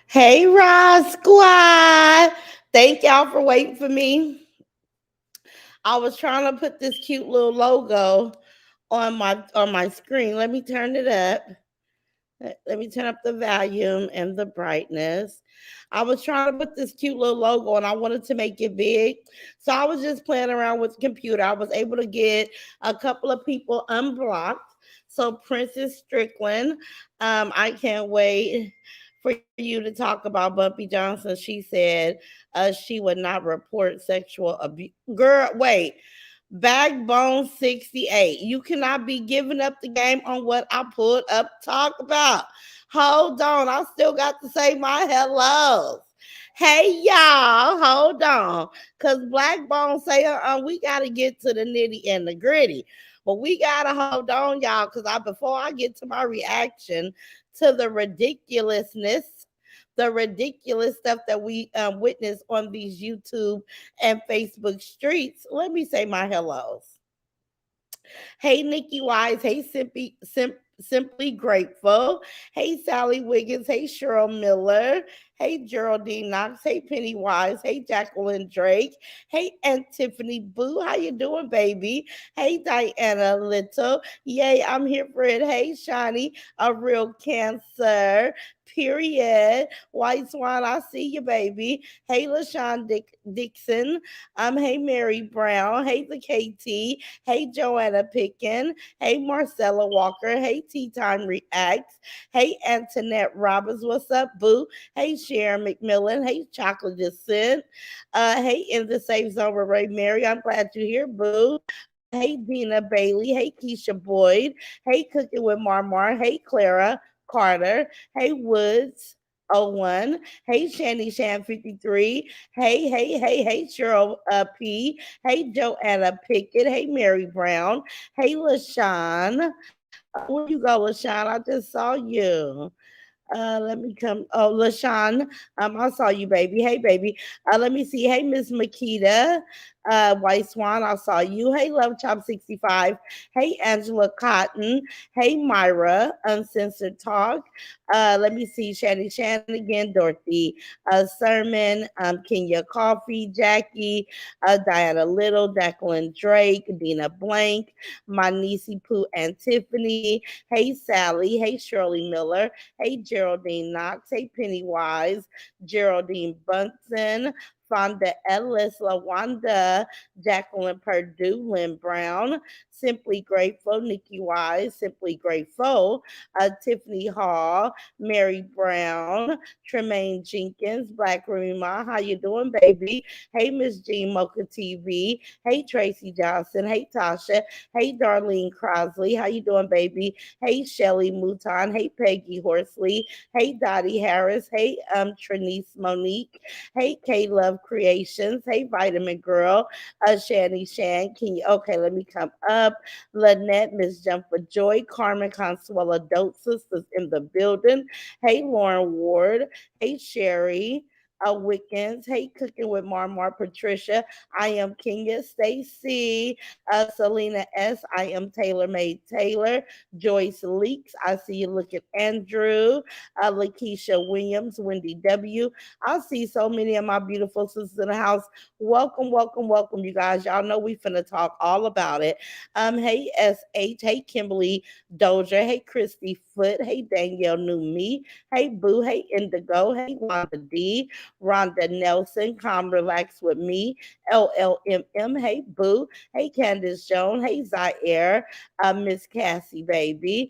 Hey, Ross Squad. Thank y'all for waiting for me. I was trying to put this cute little logo on my screen. Let me turn it up. Let me turn up the volume and the brightness. I was trying to put this cute little logo and I wanted to make it big. So I was just playing around with the computer. I was able to get a couple of people unblocked. So Princess Strickland, I can't wait for you to talk about Bumpy Johnson. She said she would not report sexual abuse. Girl, wait. Backbone 68. You cannot be giving up the game on what I pulled up to talk about. Hold on. I still got to say my hellos. Hey y'all, hold on. Cause Black Bone say we gotta get to the nitty and the gritty. But we gotta hold on, y'all, because before I get to my reaction to the ridiculous stuff that we witness on these YouTube and Facebook streets, let me say my hellos. Hey, Nikki Wise. Hey, Simply Grateful. Hey, Sally Wiggins. Hey, Cheryl Miller. Hey, Geraldine Knox. Hey, Penny Wise. Hey, Jacqueline Drake. Hey, and Tiffany Boo. How you doing, baby? Hey, Diana Little. Yay, I'm here for it. Hey, Shani, a real cancer. Period. White Swan, I see you, baby. Hey, LaShawn Dixon. Hey, Mary Brown. Hey, the KT. Hey, Joanna Pickin. Hey, Marcella Walker. Hey, Tea Time Reacts. Hey, Antoinette Roberts. What's up, boo? Hey, Sharon McMillan. Hey, Chocolate Descent. Hey, in the safe zone with Ray Mary. I'm glad you're here, boo. Hey, Dina Bailey. Hey, Keisha Boyd. Hey, Cooking with Marmar. Hey, Clara Carter. Hey, Woods. 01. Hey, Shandy Shan 53. Hey, Cheryl P. Hey, Joanna Pickett. Hey, Mary Brown. Hey, LaShawn. Where you go, LaShawn? I just saw you. Let me come. Oh, LaShawn, I saw you, baby. Hey, baby. Let me see. Hey, Miss Makita, White Swan, I saw you. Hey, Love Chop 65. Hey, Angela Cotton. Hey, Myra, Uncensored Talk. Let me see. Shanny Shanigan, Dorothy, Sermon, Kenya Coffee, Jackie, Diana Little, Jacqueline Drake, Dina Blank, my niecey Pooh and Tiffany. Hey, Sally. Hey, Shirley Miller. Hey, Geraldine Knox. Hey, Pennywise. Geraldine Bunson. Fonda Ellis, LaWanda, Jacqueline Purdue, Lynn Brown, Simply Grateful, Nikki Wise, Simply Grateful, Tiffany Hall, Mary Brown, Tremaine Jenkins, Black Rima, how you doing, baby? Hey, Miss Jean Mocha TV. Hey, Tracy Johnson. Hey, Tasha. Hey, Darlene Crosley. How you doing, baby? Hey, Shelly Mouton. Hey, Peggy Horsley. Hey, Dottie Harris. Hey, Trinice Monique. Hey, K Love Creations. Hey, Vitamin Girl. Shani Shan. Can you? Okay, let me come up. Lynette, Miss Jump for Joy. Carmen Consuela Dope Sisters in the building. Hey, Lauren Ward. Hey, Sherry. Wickens. Hey, Cooking with Marmar Patricia. I am Kenya Stacy. Selena S. I am Taylor Made Taylor. Joyce Leaks. I see you. Look at Andrew. Lakeisha Williams. Wendy W. I see so many of my beautiful sisters in the house. Welcome, welcome, welcome, you guys. Y'all know we finna talk all about it. Hey SH, hey Kimberly Dozier, hey Christy Foot, hey Danielle New Me, hey Boo, hey Indigo, hey Wanda D, Rhonda Nelson, Come Relax with Me, LLMM, hey Boo, hey Candace Jones, hey Zaire, Miss Cassie, baby,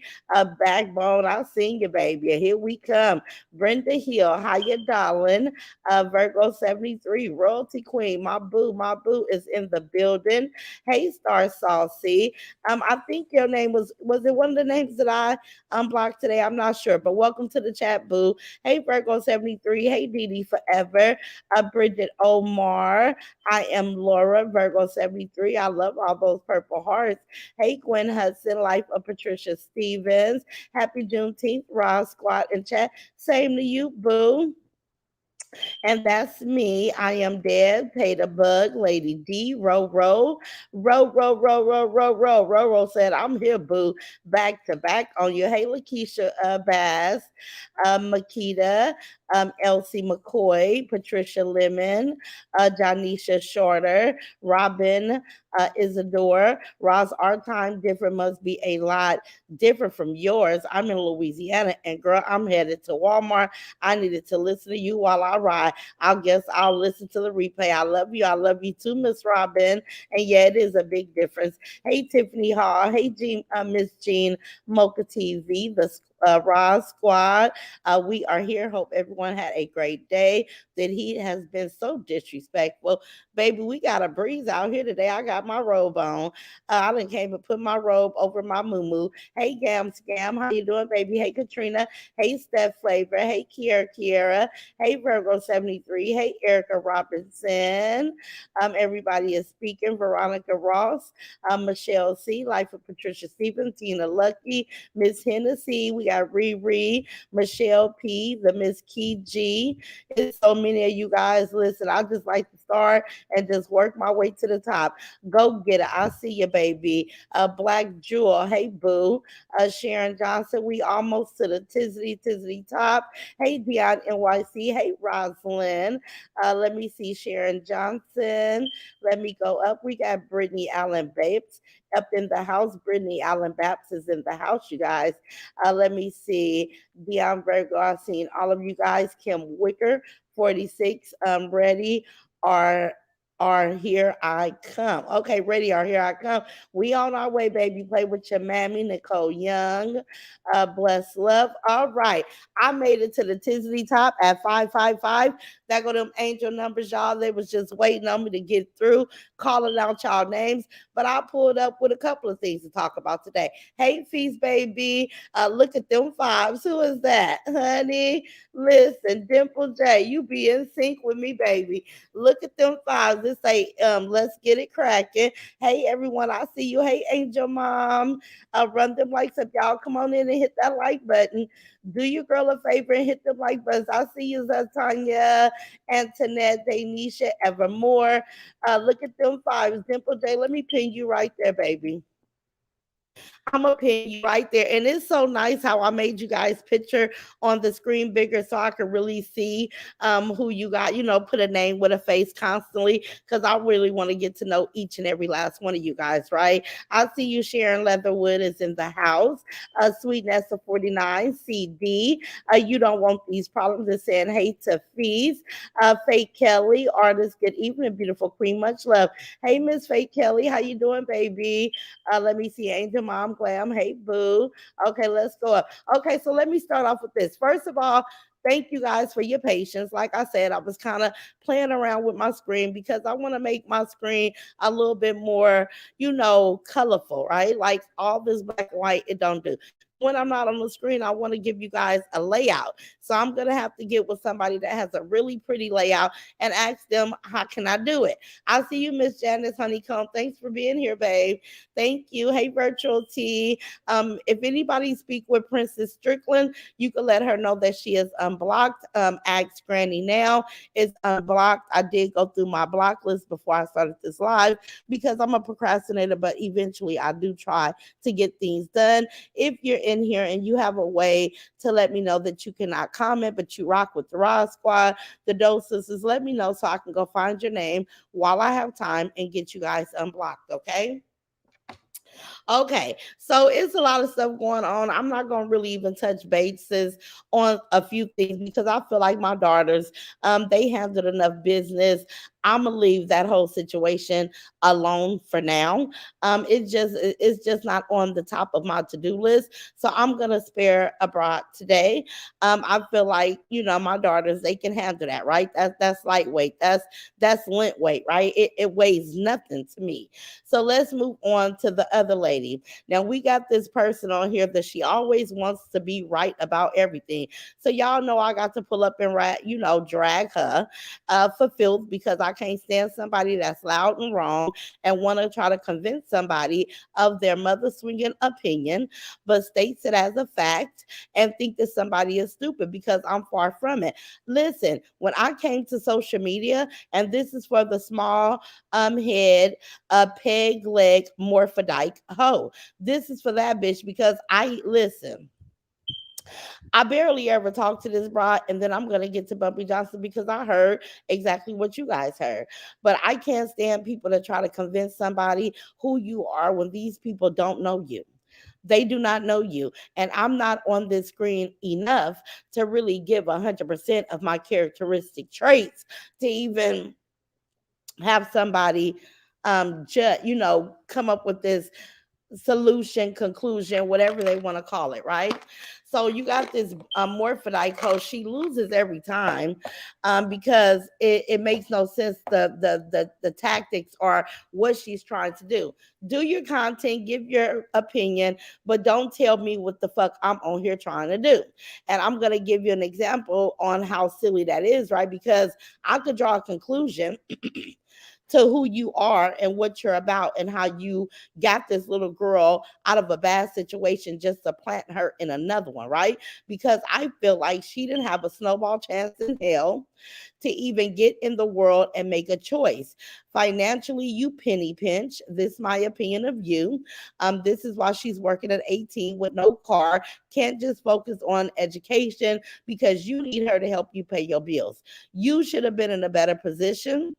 Backbone, I'll sing you, baby. Here we come. Brenda Hill, how you darling? Virgo 73, Royalty Queen, my boo is in the building. Hey, Star Saucy. I think your name was it one of the names that I unblocked today? I'm not sure, but welcome to the chat, boo. Hey, Virgo 73. Hey, Dee Dee Forever. Bridget Omar. I am Laura, Virgo 73. I love all those purple hearts. Hey, Gwen Hudson, Life of Patricia Stevens. Happy Juneteenth, Ross Squad and chat. Same to you, boo. And that's me. I am Deb, Tater Bug, Lady D, Ro said, I'm here, boo, back to back on you. Hey, Lakeisha Bass, Makita, Elsie McCoy, Patricia Lemon, Janisha Shorter, Robin, Isadore, Ross. Our time different must be a lot different from yours. I'm in Louisiana, and girl, I'm headed to Walmart. I needed to listen to you while I ride. I guess I'll listen to the replay. I love you. I love you too, Miss Robin. And yeah, it is a big difference. Hey, Tiffany Hall. Hey, Miss Jean Mocha TV, the Roz Squad. We are here. Hope everyone had a great day. That he has been so disrespectful. Baby, we got a breeze out here today. I got my robe on. I done came and put my robe over my moo. Hey, Gam Scam. How you doing, baby? Hey, Katrina. Hey, Steph Flavor. Hey, Kiera. Hey, Virgo 73. Hey, Erica Robinson. Everybody is speaking. Veronica Ross. Michelle C. Life of Patricia Stevens. Tina Lucky. Miss Hennessy. We got Riri. Michelle P. The Miss Key G. It's so many of you guys. Listen, I just like to start and just work my way to the top. Go get it. I see you, baby. Black Jewel. Hey, boo. Sharon Johnson. We almost to the tizzy top. Hey, Dion NYC. Hey, Rosalind. Let me see Sharon Johnson. Let me go up. We got Brittany Allen Babes up in the house. Brittany Allen Babs is in the house, you guys. Let me see. Dion Virgo. I've seen all of you guys. Kim Wicker, 46. Ready are here I come. Okay, ready are here I come. We on our way, baby. Play with your mammy, Nicole Young. Bless love. All right. I made it to the Tizzly top at 555. That go them angel numbers, y'all. They was just waiting on me to get through, calling out y'all names. But I pulled up with a couple of things to talk about today. Hey, Feast, baby. Look at them fives. Who is that, honey? Listen, Dimple J, you be in sync with me, baby. Look at them fives. This say, let's get it cracking. Hey, everyone, I see you. Hey, Angel Mom. Run them likes up, y'all. Come on in and hit that like button. Do your girl a favor and hit the like buttons. I see you, Tanya, Antoinette, Danisha, Evermore. Look at them fives. Dimple J, let me pin you right there, baby. I'm gonna pin you right there. And it's so nice how I made you guys picture on the screen bigger so I could really see who you got, put a name with a face constantly because I really want to get to know each and every last one of you guys, right? I see you Sharon Leatherwood is in the house. Sweet Nessa 49, CD. You don't want these problems. Is saying hey to Fees. Fake Kelly, artist, good evening, beautiful queen. Much love. Hey, Miss Fake Kelly, how you doing, baby? Let me see, Angel Mom Glam. Hey, boo. Okay, let's go up. Okay, so let me start off with this. First of all, thank you guys for your patience. Like I said, I was kind of playing around with my screen because I want to make my screen a little bit more, colorful, right? Like all this black and white, it don't do. When I'm not on the screen, I want to give you guys a layout. So I'm going to have to get with somebody that has a really pretty layout and ask them, how can I do it? I see you, Miss Janice Honeycomb. Thanks for being here, babe. Thank you. Hey, Virtual T. If anybody speak with Princess Strickland, you can let her know that she is unblocked. Ask Granny now is unblocked. I did go through my block list before I started this live because I'm a procrastinator, but eventually I do try to get things done. If you're in here and you have a way to let me know that you cannot comment, but you rock with the Raw Squad, the doses, let me know so I can go find your name while I have time and get you guys unblocked, okay? Okay, so it's a lot of stuff going on. I'm not gonna really even touch bases on a few things because I feel like my daughters, they handled enough business. I'm gonna leave that whole situation alone for now. It's just not on the top of my to-do list. So I'm gonna spare abroad today. I feel like my daughters they can handle that, right? That's lightweight. That's lint weight, right? It weighs nothing to me. So let's move on to the other lady. Now we got this person on here that she always wants to be right about everything. So y'all know I got to pull up and drag her for filth because I can't stand somebody that's loud and wrong and want to try to convince somebody of their mother swinging opinion, but states it as a fact and think that somebody is stupid because I'm far from it. Listen, when I came to social media, and this is for the small head, peg leg morphodike hoe. This is for that bitch because I listen. I barely ever talk to this broad, and then I'm gonna get to Bumpy Johnson because I heard exactly what you guys heard. But I can't stand people that try to convince somebody who you are when these people don't know you. They do not know you. And I'm not on this screen enough to really give 100% of my characteristic traits to even have somebody come up with this solution, conclusion, whatever they want to call it, right? So you got this morphodite coach. She loses every time because it makes no sense. The tactics are what she's trying to do. Do your content, give your opinion, but don't tell me what the fuck I'm on here trying to do. And I'm gonna give you an example on how silly that is, right? Because I could draw a conclusion to who you are and what you're about and how you got this little girl out of a bad situation just to plant her in another one, right? Because I feel like she didn't have a snowball chance in hell to even get in the world and make a choice. Financially, you penny pinch. This is my opinion of you. This is why she's working at 18 with no car, can't just focus on education because you need her to help you pay your bills. You should have been in a better position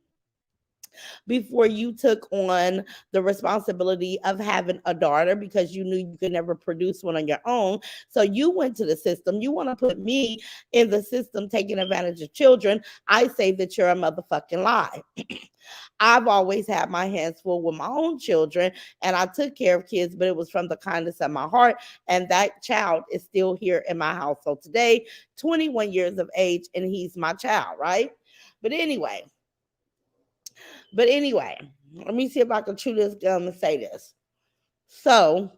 before you took on the responsibility of having a daughter because you knew you could never produce one on your own. So you went to the system. You want to put me in the system taking advantage of children. I say that you're a motherfucking lie. I've always had my hands full with my own children and I took care of kids, but it was from the kindness of my heart. And that child is still here in my household today, 21 years of age, and he's my child, right? But anyway, but anyway, let me see if I can chew this gum and say this. So,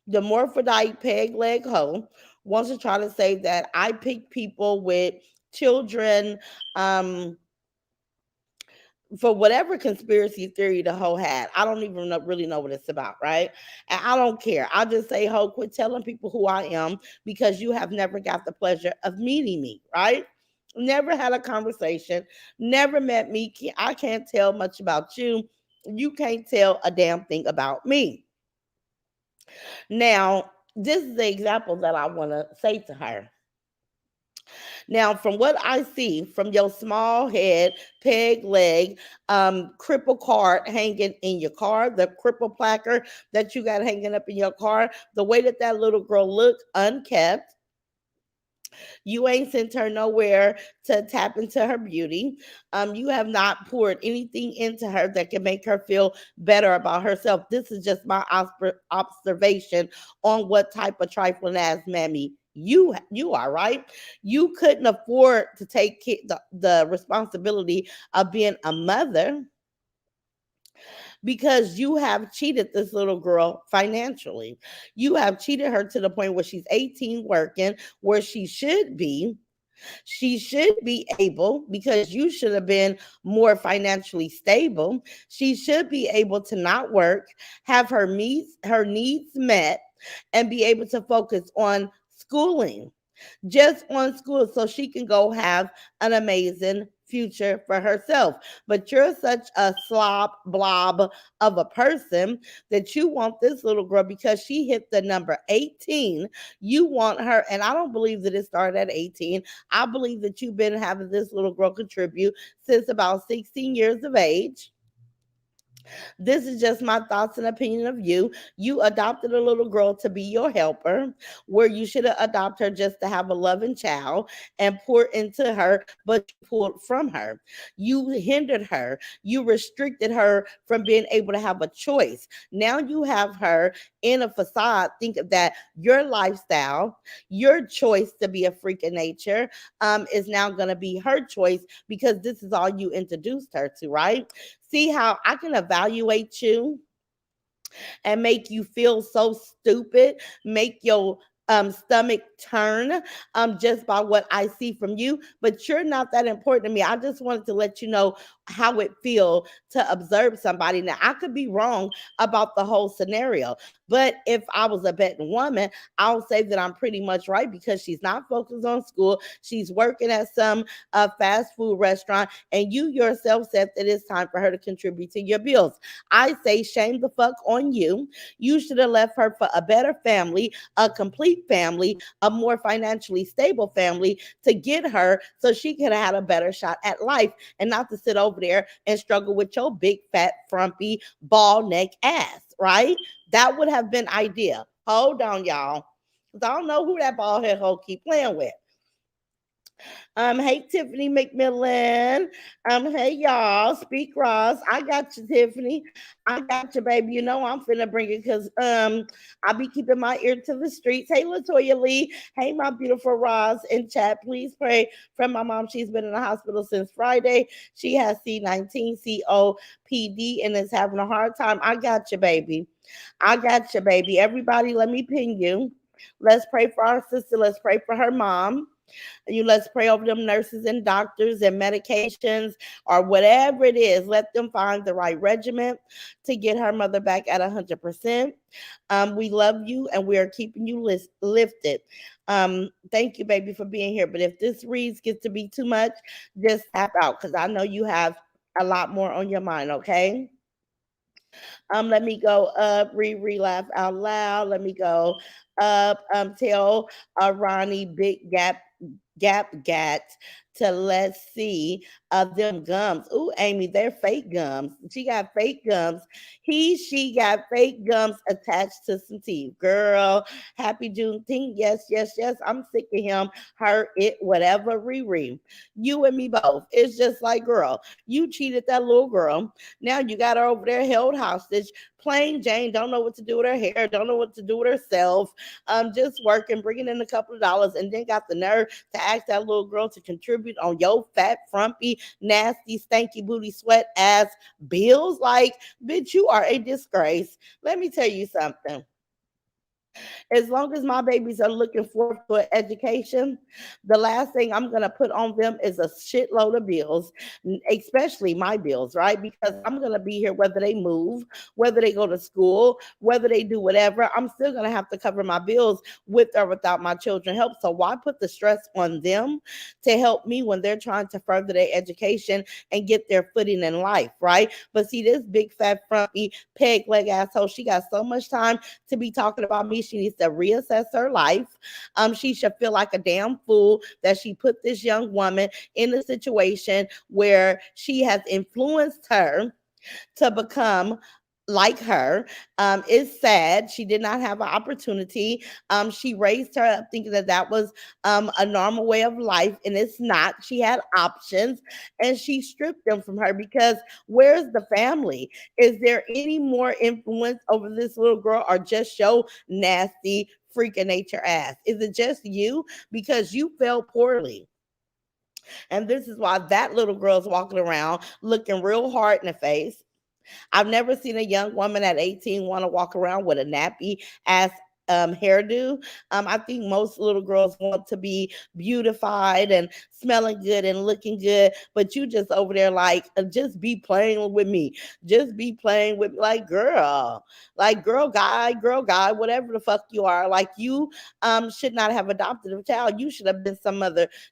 the morphodite peg leg hoe wants to try to say that I pick people with children for whatever conspiracy theory the hoe had. I don't even really know what it's about, right? And I don't care. I just say, hoe, quit telling people who I am because you have never got the pleasure of meeting me, right? Never had a conversation, never met me. I can't tell much about you. You can't tell a damn thing about me. Now, this is the example that I want to say to her. Now, from what I see from your small head, peg leg, cripple card hanging in your car, the cripple placard that you got hanging up in your car, the way that that little girl looked, unkept, you ain't sent her nowhere to tap into her beauty. You have not poured anything into her that can make her feel better about herself. This is just my observation on what type of trifling ass mammy you are, right? You couldn't afford to take the responsibility of being a mother because you have cheated this little girl financially. You have cheated her to the point where she's 18 working where she should be. She should be able, because you should have been more financially stable. She should be able to not work, have her needs met, and be able to focus on schooling, just on school, so she can go have an amazing future for herself. But you're such a slob blob of a person that you want this little girl because she hit the number 18. You want her, and I don't believe that it started at 18. I believe that you've been having this little girl contribute since about 16 years of age. This is just my thoughts and opinion of you. You adopted a little girl to be your helper, where you should have adopted her just to have a loving child and pour into her, but you pulled from her. You hindered her. You restricted her from being able to have a choice. Now you have her in a facade. Think of that your lifestyle, your choice to be a freak of nature, is now going to be her choice because this is all you introduced her to, right? See how I can evaluate you and make you feel so stupid, make your stomach turn just by what I see from you. But you're not that important to me. I just wanted to let you know how it feel to observe somebody. Now I could be wrong about the whole scenario, but if I was a betting woman, I'll say that I'm pretty much right because she's not focused on school. She's working at some fast food restaurant, and you yourself said that it's time for her to contribute to your bills. I say shame the fuck on you. You should have left her for a better family, a complete big family, a more financially stable family to get her so she could have had a better shot at life and not to sit over there and struggle with your big, fat, frumpy, ball neck ass, right? That would have been ideal. Hold on, y'all. 'Cause I don't know who that bald head hoe keep playing with. Hey Tiffany McMillan. Hey y'all. Speak Ross. I got you, Tiffany. I got you, baby. You know I'm finna bring it because I be keeping my ear to the streets. Hey Latoya Lee. Hey my beautiful Ross in chat. Please pray for my mom. She's been in the hospital since Friday. She has C19 COPD and is having a hard time. I got you, baby. I got you, baby. Everybody, let me ping you. Let's pray for our sister. Let's pray for her mom. You let's pray over them nurses and doctors and medications or whatever it is. Let them find the right regimen to get her mother back at 100%. We love you and we are keeping you lifted. Thank you, baby, for being here. But if this reads gets to be too much, just tap out because I know you have a lot more on your mind. Okay. Let me go up, laugh out loud. Let me go up. Tell Ronnie Big Gat to let's see them gums. Ooh, Amy, they're fake gums. She got fake gums. She got fake gums attached to some teeth. Girl, happy Juneteenth. Yes, yes, yes. I'm sick of him, her, it, whatever. Riri. You and me both. It's just like, girl, you cheated that little girl. Now you got her over there held hostage. Plain Jane don't know what to do with her hair, don't know what to do with herself. Just working, bringing in a couple of dollars, and then got the nerve to ask that little girl to contribute on your fat, frumpy, nasty, stanky booty sweat ass bills. Like, bitch, you are a disgrace. Let me tell you something. As long as my babies are looking forward to an education, the last thing I'm going to put on them is a shitload of bills, especially my bills, right? Because I'm going to be here whether they move, whether they go to school, whether they do whatever. I'm still going to have to cover my bills with or without my children help. So why put the stress on them to help me when they're trying to further their education and get their footing in life, right? But see, this big fat frumpy peg leg asshole, she got so much time to be talking about me. She needs to reassess her life. She should feel like a damn fool that she put this young woman in a situation where she has influenced her to become like her. It's sad. She did not have an opportunity. She raised her up thinking that that was a normal way of life, and it's not. She had options, and she stripped them from her because where's the family? Is there any more influence over this little girl, or just your nasty freaking nature ass? Is it just you? Because you fell poorly. And this is why that little girl's walking around looking real hard in the face. I've never seen a young woman at 18 want to walk around with a nappy ass hairdo. I think most little girls want to be beautified and smelling good and looking good, but you just over there like, just be playing with me. Just be playing with me. Like girl, guy, whatever the fuck you are. Like you should not have adopted a child. You should have been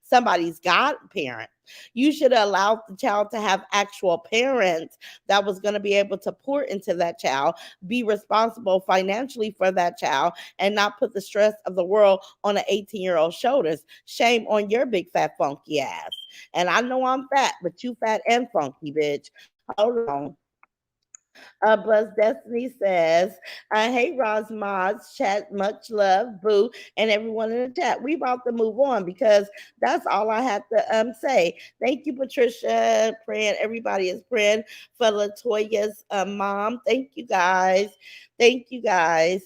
somebody's godparent. You should have allowed the child to have actual parents that was going to be able to pour into that child, be responsible financially for that child, and not put the stress of the world on an 18-year-old shoulders. Shame on your big fat funky ass. And I know I'm fat, but you fat and funky, bitch. Hold on. Bless Destiny says, hey, Roz Mods, chat, much love, boo, and everyone in the chat. We about to move on because that's all I have to say. Thank you, Patricia, praying. Everybody is praying for Latoya's mom. Thank you, guys. Thank you, guys.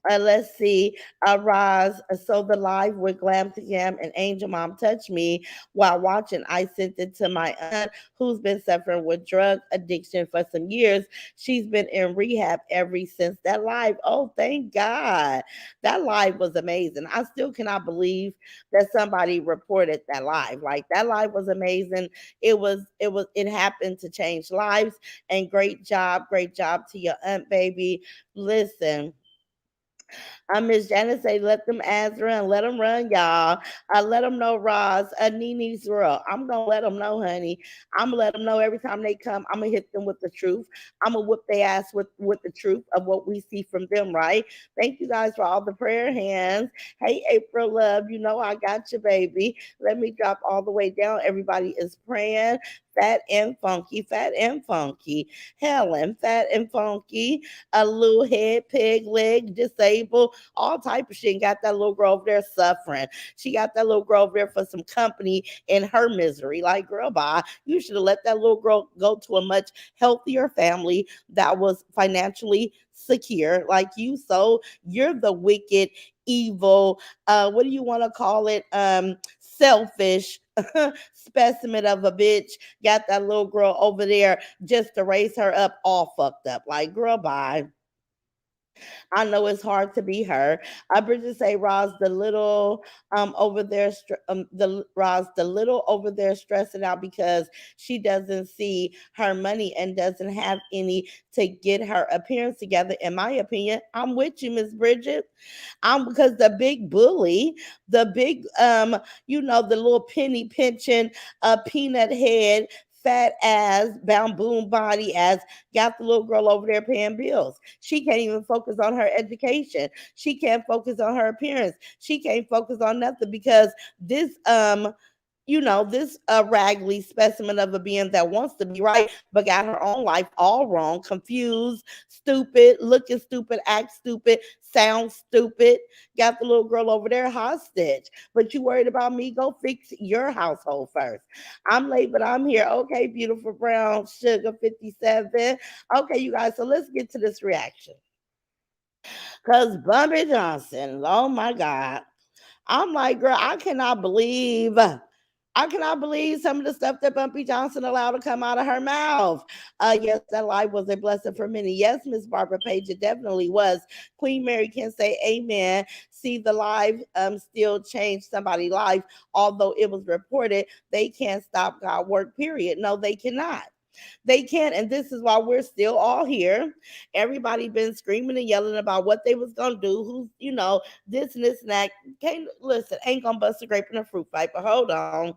Let's see. Roz, so the live with Glam to Glam and Angel Mom touched me while watching. I sent it to my aunt who's been suffering with drug addiction for some years. She's been in rehab ever since that live. Oh, thank God. That live was amazing. I still cannot believe that somebody reported that live. Like that live was amazing. It happened to change lives. And great job to your aunt, baby. Listen. Miss Janice say, let them ads run. Let them run, y'all. Let them know, Roz. Nini's girl. I'm going to let them know, honey. I'm going to let them know every time they come. I'm going to hit them with the truth. I'm going to whip their ass with the truth of what we see from them, right? Thank you guys for all the prayer hands. Hey, April Love, you know I got you, baby. Let me drop all the way down. Everybody is praying. Fat and funky, fat and funky. Helen, fat and funky. A little head, peg leg, disabled, all type of shit. And got that little girl over there suffering. She got that little girl over there for some company in her misery. Like, girl, bye. You should have let that little girl go to a much healthier family that was financially secure like you. So you're the wicked, evil, what do you want to call it? Selfish specimen of a bitch. Got that little girl over there just to raise her up all fucked up. Like, girl, bye. I know it's hard to be her. I Bridget say, Roz, the little over there, the Roz, the little over there stressing out because she doesn't see her money and doesn't have any to get her appearance together. In my opinion, I'm with you, Miss Bridget. I'm because the big bully, the big the little penny pinching, peanut head, fat ass, boom body ass, got the little girl over there paying bills. She can't even focus on her education. She can't focus on her appearance. She can't focus on nothing because this raggedy specimen of a being that wants to be right, but got her own life all wrong, confused, stupid, looking stupid, act stupid, sound stupid. Got the little girl over there hostage. But you worried about me? Go fix your household first. I'm late, but I'm here. Okay, beautiful brown sugar 57. Okay, you guys, so let's get to this reaction. Because Bumpy Johnson, oh my God. I'm like, girl, I cannot believe some of the stuff that Bumpy Johnson allowed to come out of her mouth. Yes, that life was a blessing for many. Yes, Miss Barbara Page, it definitely was. Queen Mary can say amen. See, the live still changed somebody's life, although it was reported they can't stop God work, period. No, they cannot. They can't, and this is why we're still all here. Everybody been screaming and yelling about what they was gonna do, who's this and this and that. Can't listen, ain't gonna bust a grape in a fruit fight, but hold on.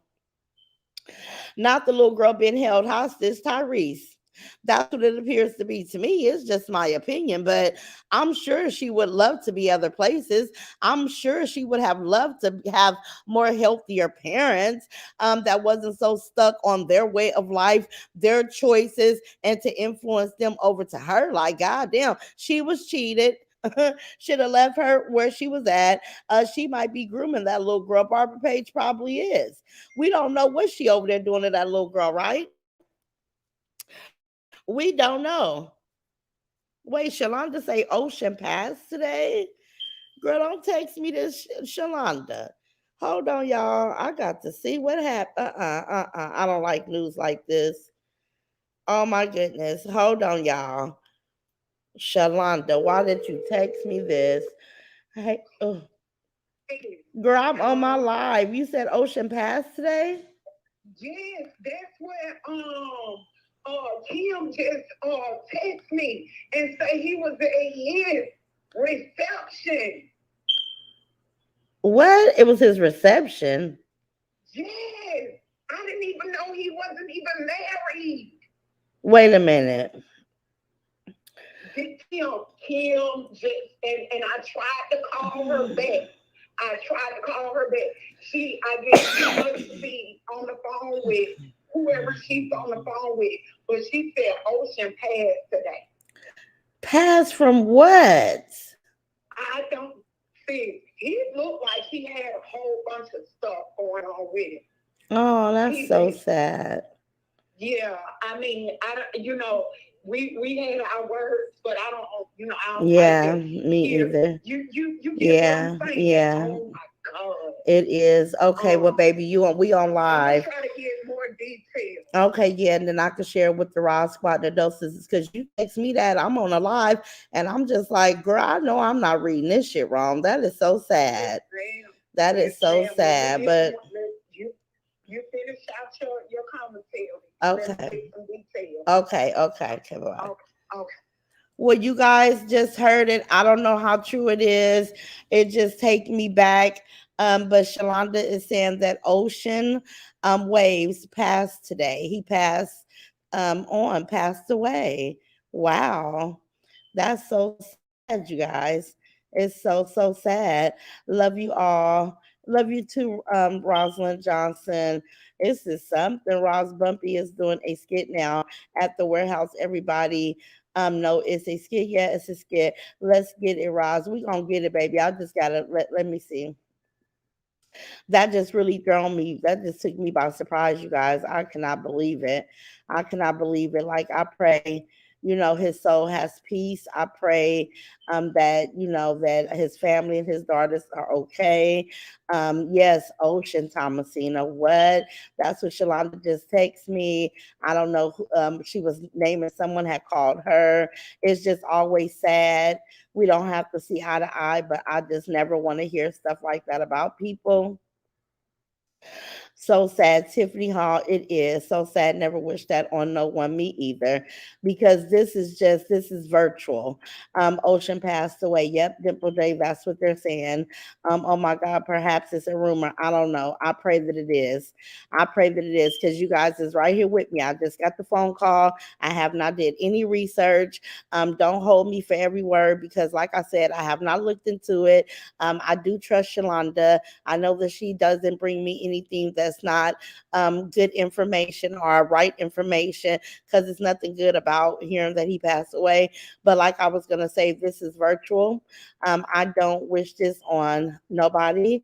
Not the little girl being held hostage, Tyrese. That's what it appears to be to me. It's just my opinion, but I'm sure she would love to be other places. I'm sure she would have loved to have more healthier parents that wasn't so stuck on their way of life, their choices, and to influence them over to her. Like, goddamn, she was cheated. Should have left her where she was at. She might be grooming that little girl. Barbara Page probably is. We don't know what she over there doing to that little girl, right? We don't know. Wait, Shalonda say Ocean passed today? Girl, don't text me this, Shalonda. Hold on, y'all. I got to see what happened. I don't like news like this. Oh my goodness. Hold on, y'all. Shalonda, why did you text me this? Hey, girl, I'm on my live. You said Ocean passed today? Yes, that's what Kim just text me and say he was at his reception. What? It was his reception. Yes, I didn't even know he wasn't even married. Wait a minute. Kim just and I tried to call her back. I tried to call her back. I guess she must be on the phone with whoever she's on the phone with. But she said Ocean passed today. Pass from what? I don't see. He looked like he had a whole bunch of stuff going on with him. Oh, that's He so did. sad. Yeah, I mean, I don't. We had our words, but I don't. I don't like Yeah, to me hear. either. You get what I'm Yeah, saying? yeah. Oh my God. It is. Okay, well, Um, baby, we on I'm gonna live. try to get more details. Okay, yeah, and then I can share with the Raw Squad the doses because you text me that I'm on a live, and I'm just like, girl, I know I'm not reading this shit wrong. That is so Yes, sad. ma'am. That Yes, is so ma'am. Let me sad. get But more. You finish out your commentary. Let me okay, get some details. okay, okay, okay, bye. Okay. Okay. Well, you guys just heard it. I don't know how true it is. It just take me back. But Shalonda is saying that Ocean Waves passed today. He passed away. Wow. That's so sad, you guys. It's so sad. Love you all. Love you too, Rosalind Johnson. This is something. Ross Bumpy is doing a skit now at the warehouse. Everybody, no, it's a skit. Yeah, it's a skit. Let's get it, Roz. We gonna get it, baby. I just gotta let me see. That just really thrown me. That just took me by surprise, you guys. I cannot believe it. I cannot believe it. Like I pray, his soul has peace. I pray that that his family and his daughters are okay. Yes, Ocean Thomasina. What? That's what Shalonda just texted me. I don't know. She was naming someone had called her. It's just always sad. We don't have to see eye to eye, but I just never want to hear stuff like that about people. So sad, Tiffany Hall. It is so sad. Never wish that on no one, me either, because this is virtual. Ocean passed away. Yep, Dimple J. That's what they're saying. Oh my God, perhaps it's a rumor. I don't know. I pray that it is. I pray that it is because you guys is right here with me. I just got the phone call. I have not did any research. Don't hold me for every word because, like I said, I have not looked into it. I do trust Shalonda. I know that she doesn't bring me anything that's not good information or right information because it's nothing good about hearing that he passed away. But like I was going to say, this is virtual. I don't wish this on nobody.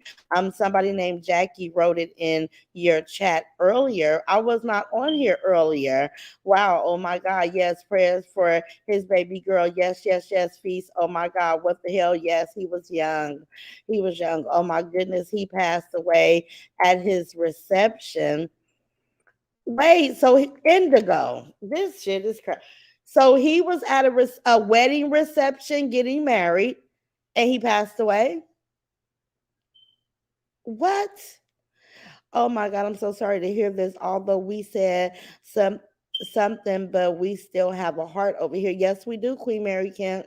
Somebody named Jackie wrote it in your chat earlier. I was not on here earlier. Wow. Oh my God. Yes. Prayers for his baby girl. Yes, yes, yes. Feast. Oh my God. What the hell? Yes. He was young. He was young. Oh my goodness. He passed away at his reception. Wait, so Indigo, this shit is crazy. So he was at a wedding reception getting married and he passed away. What? Oh my God, I'm so sorry to hear this. Although we said something, but we still have a heart over here. Yes, we do, Queen Mary Kent.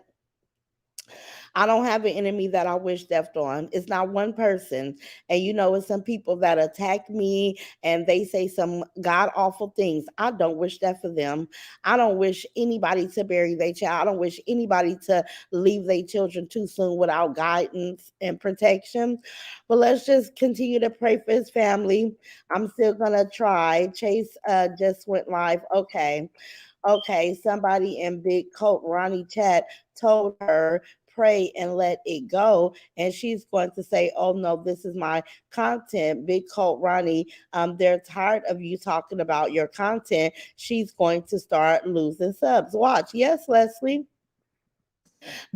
I don't have an enemy that I wish death on. It's not one person. And it's some people that attack me and they say some god awful things. I don't wish that for them. I don't wish anybody to bury their child. I don't wish anybody to leave their children too soon without guidance and protection. But let's just continue to pray for his family. I'm still gonna try. Chase just went live. Okay. Okay, somebody in Big Coat Ronnie chat told her pray and let it go, and she's going to say, "Oh no, this is my content." Big Coat Ronnie, they're tired of you talking about your content. She's going to start losing subs. Watch, yes, Leslie.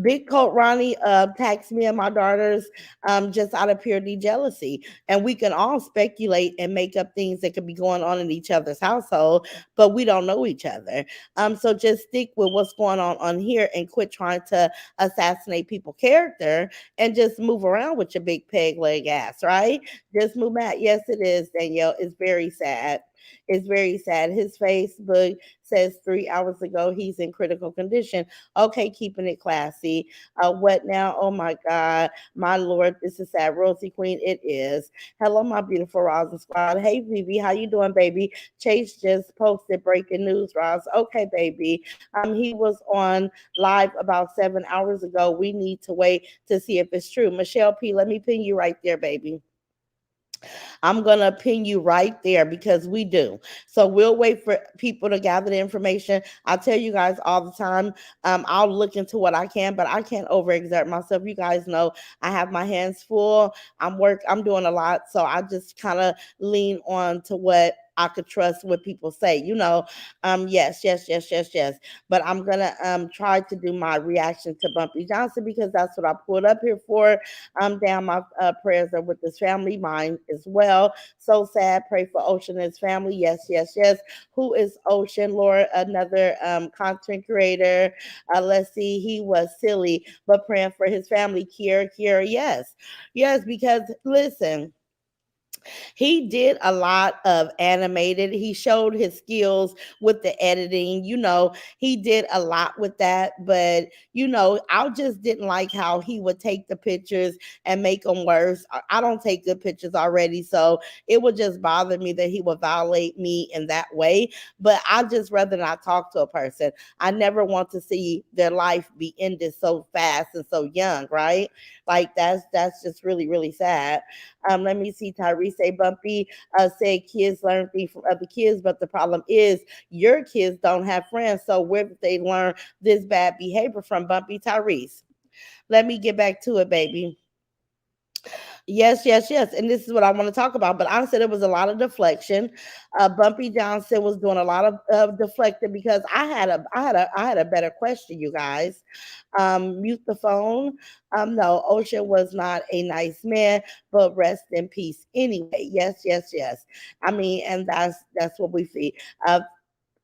Big Coat Ronnie taxed me and my daughters just out of purely jealousy. And we can all speculate and make up things that could be going on in each other's household, but we don't know each other. So just stick with what's going on here and quit trying to assassinate people's character and just move around with your big peg leg ass, right? Just move out. Yes, it is, Danielle. It's very sad. It's very sad. His Facebook says 3 hours ago he's in critical condition. Okay, keeping it classy. What now? Oh my God, my Lord, this is sad. Rosie Queen, it is. Hello, my beautiful Rosin Squad. Hey, Vivi, how you doing, baby? Chase just posted breaking news, Roz. Okay, baby. He was on live about 7 hours ago. We need to wait to see if it's true. Michelle P, let me pin you right there, baby. I'm going to pin you right there because we do. So we'll wait for people to gather the information. I tell you guys all the time, I'll look into what I can, but I can't overexert myself. You guys know I have my hands full. I'm doing a lot. So I just kind of lean on to what I could trust what people say, yes, yes, yes, yes, yes. But I'm gonna try to do my reaction to Bumpy Johnson because that's what I pulled up here for. Down my prayers are with his family, mine as well. So sad. Pray for Ocean and his family. Yes, yes, yes. Who is Ocean? Lord, another content creator. Let's see. He was silly, but praying for his family. Kiera, yes, yes. Because listen. He did a lot of animated. He showed his skills with the editing. He did a lot with that. But I just didn't like how he would take the pictures and make them worse. I don't take good pictures already, so it would just bother me that he would violate me in that way. But I just rather not talk to a person. I never want to see their life be ended so fast and so young, right? Like that's just really really sad. Let me see. Tyrese say Bumpy said kids learn things from other kids, but the problem is your kids don't have friends. So where did they learn this bad behavior from? Bumpy Tyrese. Let me get back to it, baby. Yes, yes, yes. And this is what I want to talk about. But I said it was a lot of deflection. Bumpy Johnson was doing a lot of deflecting because I had a better question, you guys. Mute the phone. No, Ocean was not a nice man, but rest in peace anyway. Yes, yes, yes. I mean, and that's what we see. Uh,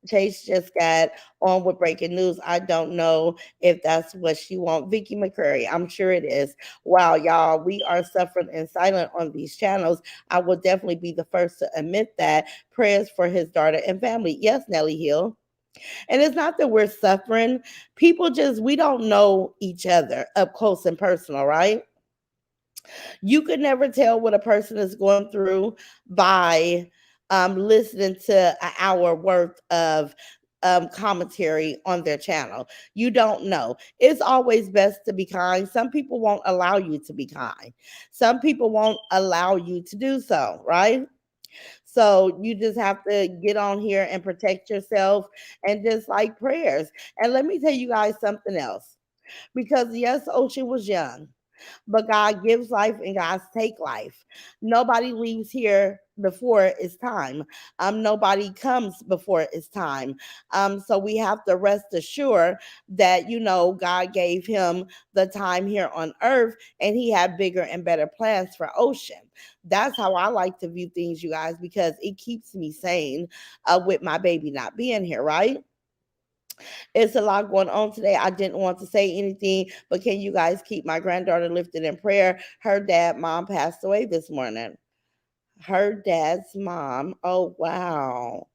Chase just got on with breaking news. I don't know if that's what she wants. Vicky McCurry, I'm sure it is. Wow, y'all, we are suffering in silence on these channels. I will definitely be the first to admit that. Prayers for his daughter and family. Yes, Nellie Hill. And it's not that we're suffering. People just, we don't know each other up close and personal, right? You could never tell what a person is going through by listening to an hour worth of commentary on their channel. You don't know. It's always best to be kind. Some people won't allow you to be kind. Some people won't allow you to do so, right? So you just have to get on here and protect yourself and just like prayers. And let me tell you guys something else. Because yes, Ocean was young, but God gives life and God take life. Nobody leaves here before it's time. Nobody comes before it's time. So we have to rest assured that God gave him the time here on earth, and He had bigger and better plans for Ocean. That's how I like to view things, you guys, because it keeps me sane with my baby not being here, right? It's a lot going on today. I didn't want to say anything, but can you guys keep my granddaughter lifted in prayer? Her dad, mom passed away this morning. Her dad's mom. Oh, wow.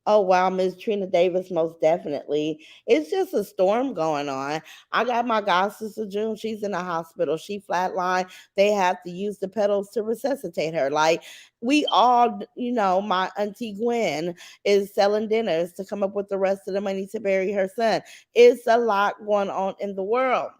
Oh wow, Miss Trina Davis, most definitely. It's just a storm going on. I got my god sister June. She's in the hospital. She flatlined. They have to use the pedals to resuscitate her. Like we all, my auntie Gwen is selling dinners to come up with the rest of the money to bury her son. It's a lot going on in the world.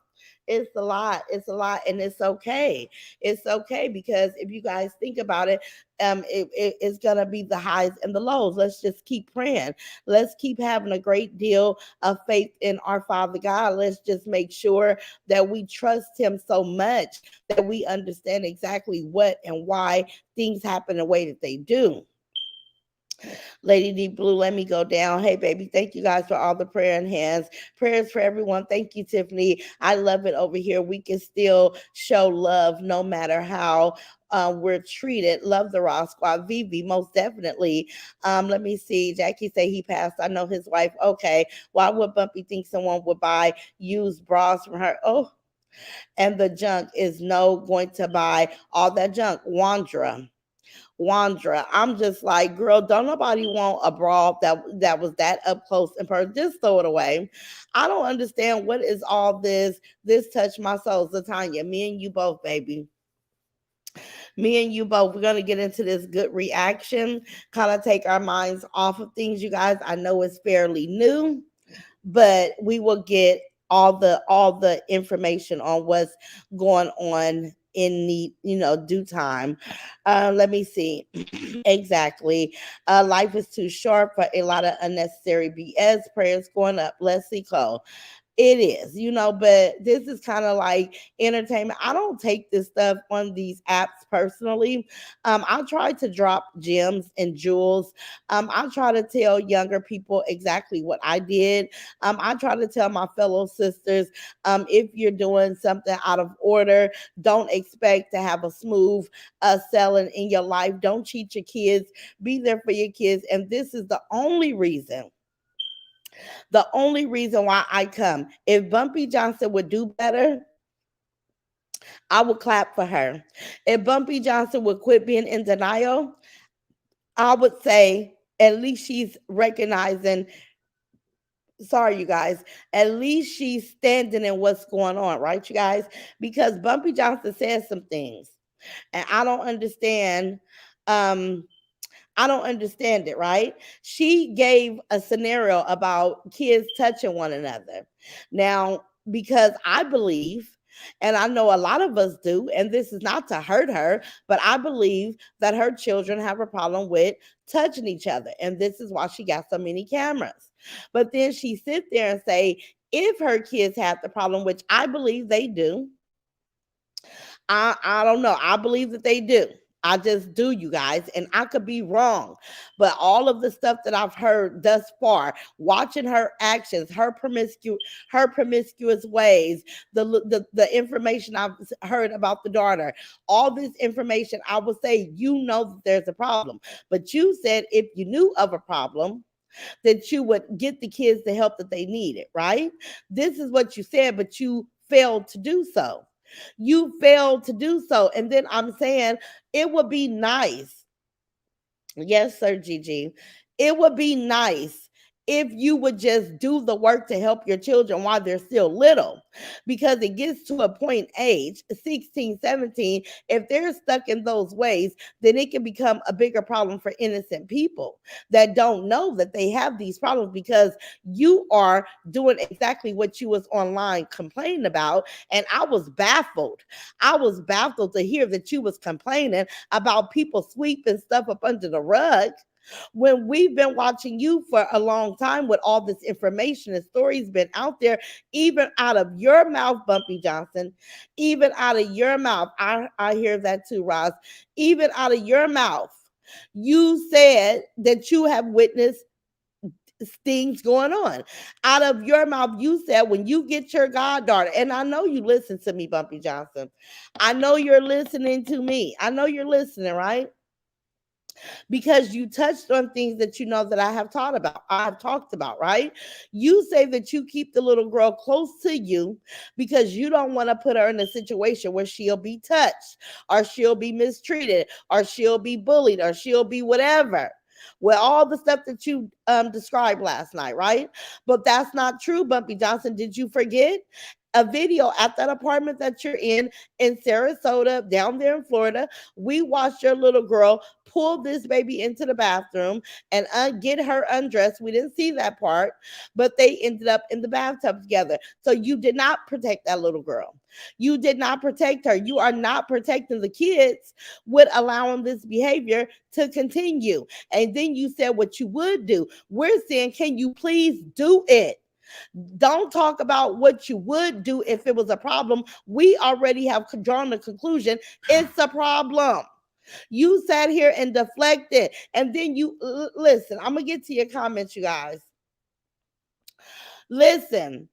It's a lot. It's a lot, and it's okay. It's okay because if you guys think about it, it's gonna be the highs and the lows. Let's just keep praying. Let's keep having a great deal of faith in our Father God. Let's just make sure that we trust Him so much that we understand exactly what and why things happen the way that they do. Lady D Blue, let me go down. Hey, baby, thank you guys for all the prayer and hands. Prayers for everyone. Thank you, Tiffany. I love it over here. We can still show love no matter how we're treated. Love the Raw Squad. Vivi, most definitely. Let me see. Jackie say he passed. I know his wife. Okay. Why would Bumpy think someone would buy used bras from her? Oh, and the junk is no going to buy all that junk. Wandra. I'm just like, girl, don't nobody want a bra that was that up close and personal. Just throw it away. I don't understand what is all this. This touched my soul, Zatanya. Me and you both, baby. Me and you both. We're gonna get into this good reaction. Kind of take our minds off of things, you guys. I know it's fairly new, but we will get all the information on what's going on in the due time. Let me see. Exactly. Life is too short for a lot of unnecessary BS. Prayers going up. Leslie Cole. It is, but this is kind of like entertainment. I don't take this stuff on these apps personally. I try to drop gems and jewels. I try to tell younger people exactly what I did. I try to tell my fellow sisters, if you're doing something out of order, don't expect to have a smooth selling in your life. Don't cheat your kids. Be there for your kids. And this is the only reason why I come. If Bumpy Johnson would do better, I would clap for her. If Bumpy Johnson would quit being in denial, I would say at least she's recognizing, sorry, you guys, at least she's standing in what's going on, right, you guys? Because Bumpy Johnson said some things, and I don't understand. Um, I don't understand it, right? She gave a scenario about kids touching one another. Now, because I believe, and I know a lot of us do, and this is not to hurt her, but I believe that her children have a problem with touching each other. And this is why she got so many cameras. But then she sit there and say, if her kids have the problem, which I believe they do, I don't know. I believe that they do. I just do, you guys, and I could be wrong. But all of the stuff that I've heard thus far, watching her actions, her promiscuous ways, the information I've heard about the daughter, all this information, I would say you know that there's a problem. But you said if you knew of a problem, that you would get the kids the help that they needed, right? This is what you said, but you failed to do so. You failed to do so. And then I'm saying it would be nice. Yes, sir, Gigi. It would be nice if you would just do the work to help your children while they're still little, because it gets to a point age 16, 17. If they're stuck in those ways, then it can become a bigger problem for innocent people that don't know that they have these problems, because you are doing exactly what you was online complaining about. And I was baffled to hear that you was complaining about people sweeping stuff up under the rug when we've been watching you for a long time with all this information and stories been out there, even out of your mouth, Bumpy Johnson, even out of your mouth. I hear that too, Roz. Even out of your mouth, you said that you have witnessed things going on. Out of your mouth, you said when you get your goddaughter, and I know you listen to me, Bumpy Johnson. I know you're listening to me. I know you're listening, right? Because you touched on things that you know that I have talked about, right? You say that you keep the little girl close to you because you don't want to put her in a situation where she'll be touched, or she'll be mistreated, or she'll be bullied, or she'll be whatever. With all the stuff that you described last night, right? But that's not true, Bumpy Johnson. Did you forget a video at that apartment that you're in Sarasota, down there in Florida? We watched your little girl pull this baby into the bathroom and get her undressed. We didn't see that part, but they ended up in the bathtub together. So you did not protect that little girl. You did not protect her. You are not protecting the kids with allowing this behavior to continue. And then you said what you would do. We're saying, can you please do it? Don't talk about what you would do if it was a problem. We already have drawn the conclusion it's a problem. You sat here and deflected, and then listen. I'm gonna get to your comments, you guys. Listen,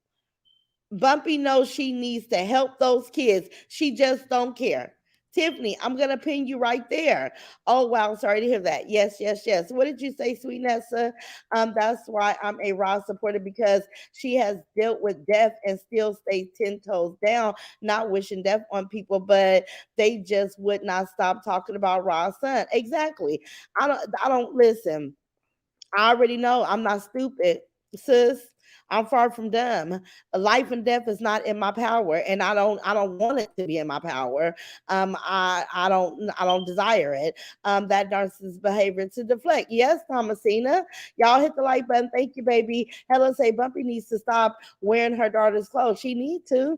Bumpy knows she needs to help those kids. She just don't care. Tiffany, I'm gonna pin you right there. Oh wow, sorry to hear that. Yes, yes, yes. What did you say, sweet Nessa? That's why I'm a Raw supporter, because she has dealt with death and still stays 10 toes down, not wishing death on people, but they just would not stop talking about Ra's son. Exactly. I don't listen. I already know I'm not stupid, sis. I'm far from dumb. Life and death is not in my power, and I don't want it to be in my power. I don't desire it. That narcissist behavior to deflect. Yes, Thomasina. Y'all hit the like button. Thank you, baby. Helen say Bumpy needs to stop wearing her daughter's clothes. She need to.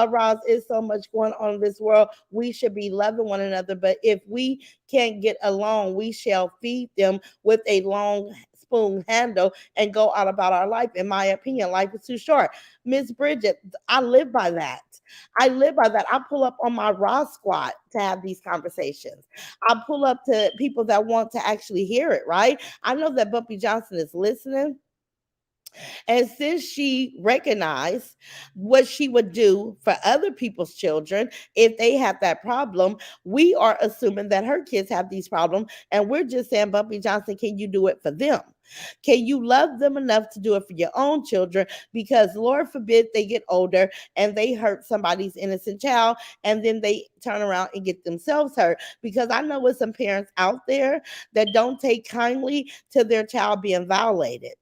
Roz, is so much going on in this world. We should be loving one another, but if we can't get along, we shall feed them with a long spoon handle and go out about our life. In my opinion, life is too short. Miss Bridget, I live by that. I live by that. I pull up on my Raw squad to have these conversations. I pull up to people that want to actually hear it, right? I know that Bumpy Johnson is listening. And since she recognized what she would do for other people's children if they have that problem, we are assuming that her kids have these problems. And we're just saying, Bumpy Johnson, can you do it for them? Can you love them enough to do it for your own children? Because Lord forbid they get older and they hurt somebody's innocent child and then they turn around and get themselves hurt. Because I know with some parents out there that don't take kindly to their child being violated.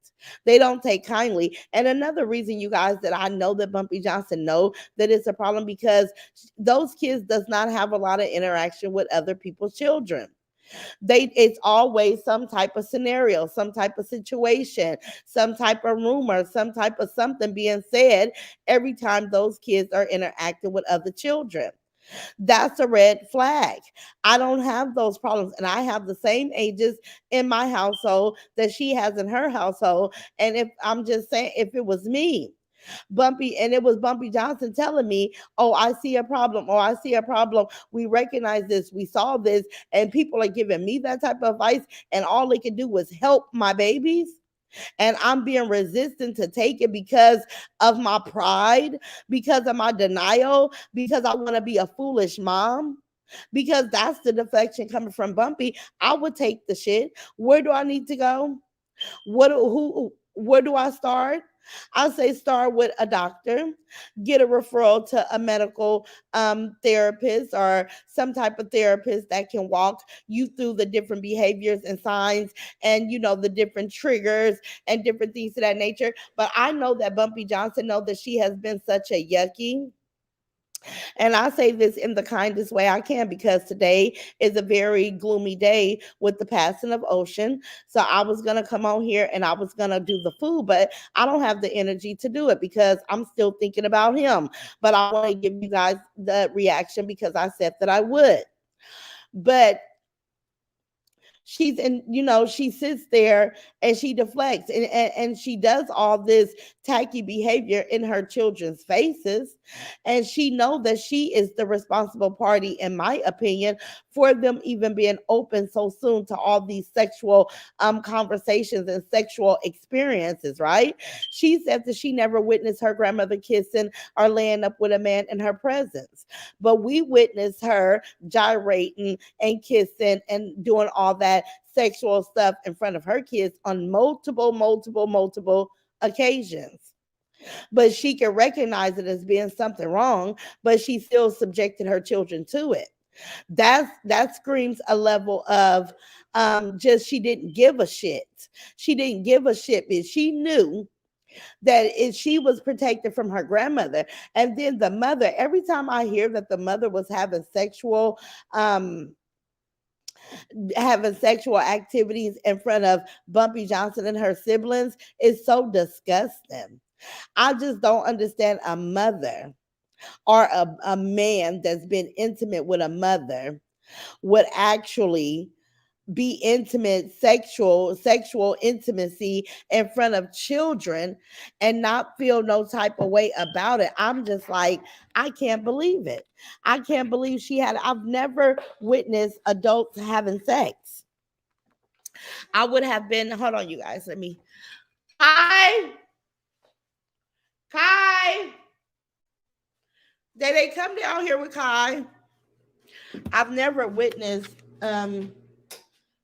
They don't take kindly. And another reason, you guys, that I know that Bumpy Johnson know that it's a problem because those kids does not have a lot of interaction with other people's children. It's always some type of scenario, some type of situation, some type of rumor, some type of something being said every time those kids are interacting with other children. That's a red flag. I don't have those problems. And I have the same ages in my household that she has in her household. And if I'm just saying, if it was me, Bumpy, and it was Bumpy Johnson telling me, oh, I see a problem. Oh, I see a problem. We recognize this. We saw this. And people are giving me that type of advice. And all they can do was help my babies, and I'm being resistant to take it because of my pride, because of my denial, because I want to be a foolish mom. Because that's the deflection coming from Bumpy. I would take the shit. Where do I need to go? Where do I start? I say start with a doctor, get a referral to a medical therapist or some type of therapist that can walk you through the different behaviors and signs and the different triggers and different things of that nature. But I know that Bumpy Johnson know that she has been such a yucky, and I say this in the kindest way I can because today is a very gloomy day with the passing of Ocean. So I was going to come on here and I was going to do the food, but I don't have the energy to do it because I'm still thinking about him. But I want to give you guys the reaction because I said that I would. But she sits there and she deflects and she does all this tacky behavior in her children's faces, and she know that she is the responsible party, in my opinion, for them even being open so soon to all these sexual conversations and sexual experiences, right? She said that she never witnessed her grandmother kissing or laying up with a man in her presence, but we witnessed her gyrating and kissing and doing all that sexual stuff in front of her kids on multiple occasions. But she can recognize it as being something wrong, but she still subjected her children to it. That screams a level of just she didn't give a shit. She didn't give a shit, but she knew that she was protected from her grandmother. And then the mother, every time I hear that the mother was um having sexual activities in front of Bumpy Johnson and her siblings, is so disgusting. I just don't understand a mother or a man that's been intimate with a mother would actually be intimate, sexual intimacy in front of children and not feel no type of way about it. I'm just like, I can't believe it. I can't believe I've never witnessed adults having sex. I would have been, hold on, you guys, let me. Kai, Kai, they come down here with Kai. I've never witnessed, um,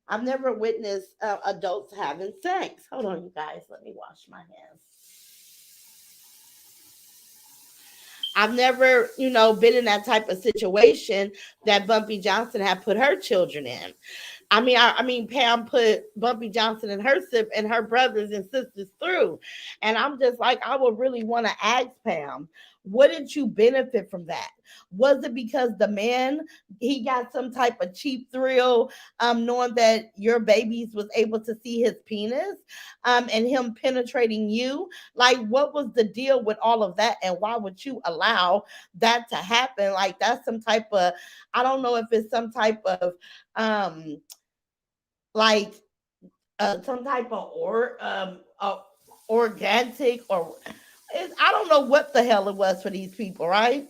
I've never witnessed adults having sex. Hold on, you guys. Let me wash my hands. I've never, been in that type of situation that Bumpy Johnson had put her children in. I mean, Pam put Bumpy Johnson and her brothers and sisters through, and I'm just like, I would really want to ask Pam, what did you benefit from that? Was it because the man, he got some type of cheap thrill, knowing that your babies was able to see his penis, and him penetrating you? Like, what was the deal with all of that, and why would you allow that to happen? Like, that's some type of, I don't know if it's some type of um like some type of organic, or I don't know what the hell it was for these people, right?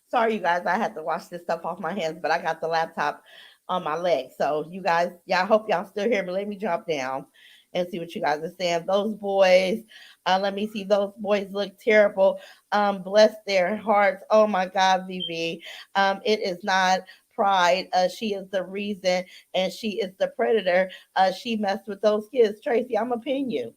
Sorry, you guys, I had to wash this stuff off my hands, but I got the laptop on my leg. So you guys, y'all, hope y'all still hear me. Let me drop down and see what you guys are saying. Those boys, let me see. Those boys look terrible. Bless their hearts. Oh my God, VV. It is not pride. She is the reason, and she is the predator. She messed with those kids. Tracy, I'm gonna pin you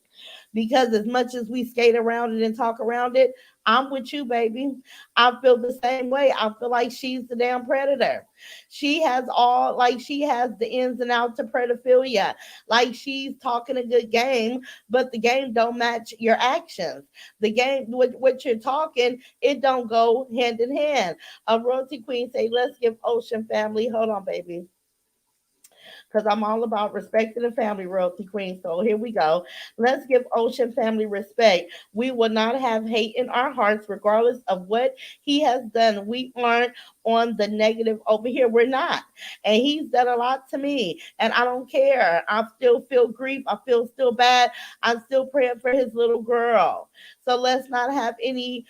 because as much as we skate around it and talk around it, I'm with you, baby. I feel the same way. I feel like she's the damn predator. She has all, like, she has the ins and outs of pedophilia. Like, she's talking a good game, but the game don't match your actions. The game, what you're talking, it don't go hand in hand. A royalty queen say, let's give Ocean family. Hold on, baby, because I'm all about respecting the family, royalty queen. So here we go. Let's give Ocean family respect. We will not have hate in our hearts, regardless of what he has done. We aren't on the negative over here. We're not. And he's done a lot to me. And I don't care. I still feel grief. I feel still bad. I'm still praying for his little girl. So let's not have any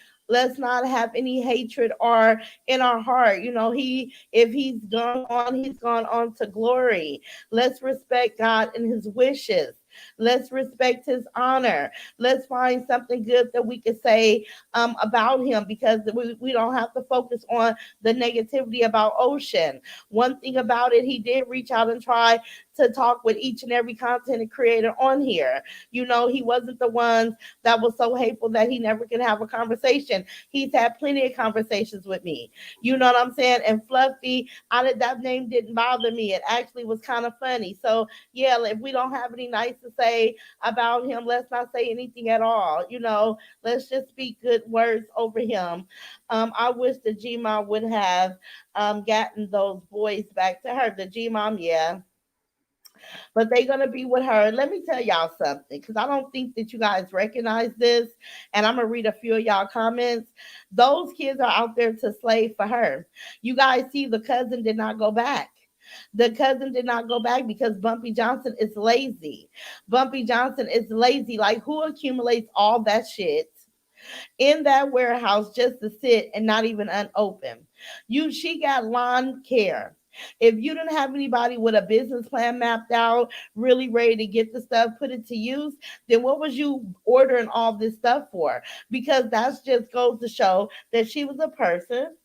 hatred or in our heart. He, if he's gone on to glory. Let's respect God and his wishes. Let's respect his honor. Let's find something good that we could say about him, because we don't have to focus on the negativity about Ocean. One thing about it, he did reach out and try to talk with each and every content creator on here. He wasn't the ones that was so hateful that he never could have a conversation. He's had plenty of conversations with me. You know what I'm saying? And Fluffy, that name didn't bother me. It actually was kind of funny. So yeah, if we don't have any nice to say about him, let's not say anything at all. Let's just speak good words over him. I wish the G mom would have gotten those boys back to her. The G mom, yeah, but they're gonna be with her. Let me tell y'all something, because I don't think that you guys recognize this, and I'm gonna read a few of y'all comments. Those kids are out there to slave for her. You guys see, the cousin did not go back. The cousin did not go back because Bumpy Johnson is lazy. Bumpy Johnson is lazy. Like, who accumulates all that shit in that warehouse just to sit and not even unopened? She got lawn care. If you didn't have anybody with a business plan mapped out, really ready to get the stuff, put it to use, then what was you ordering all this stuff for? Because that's just goes to show that she was a person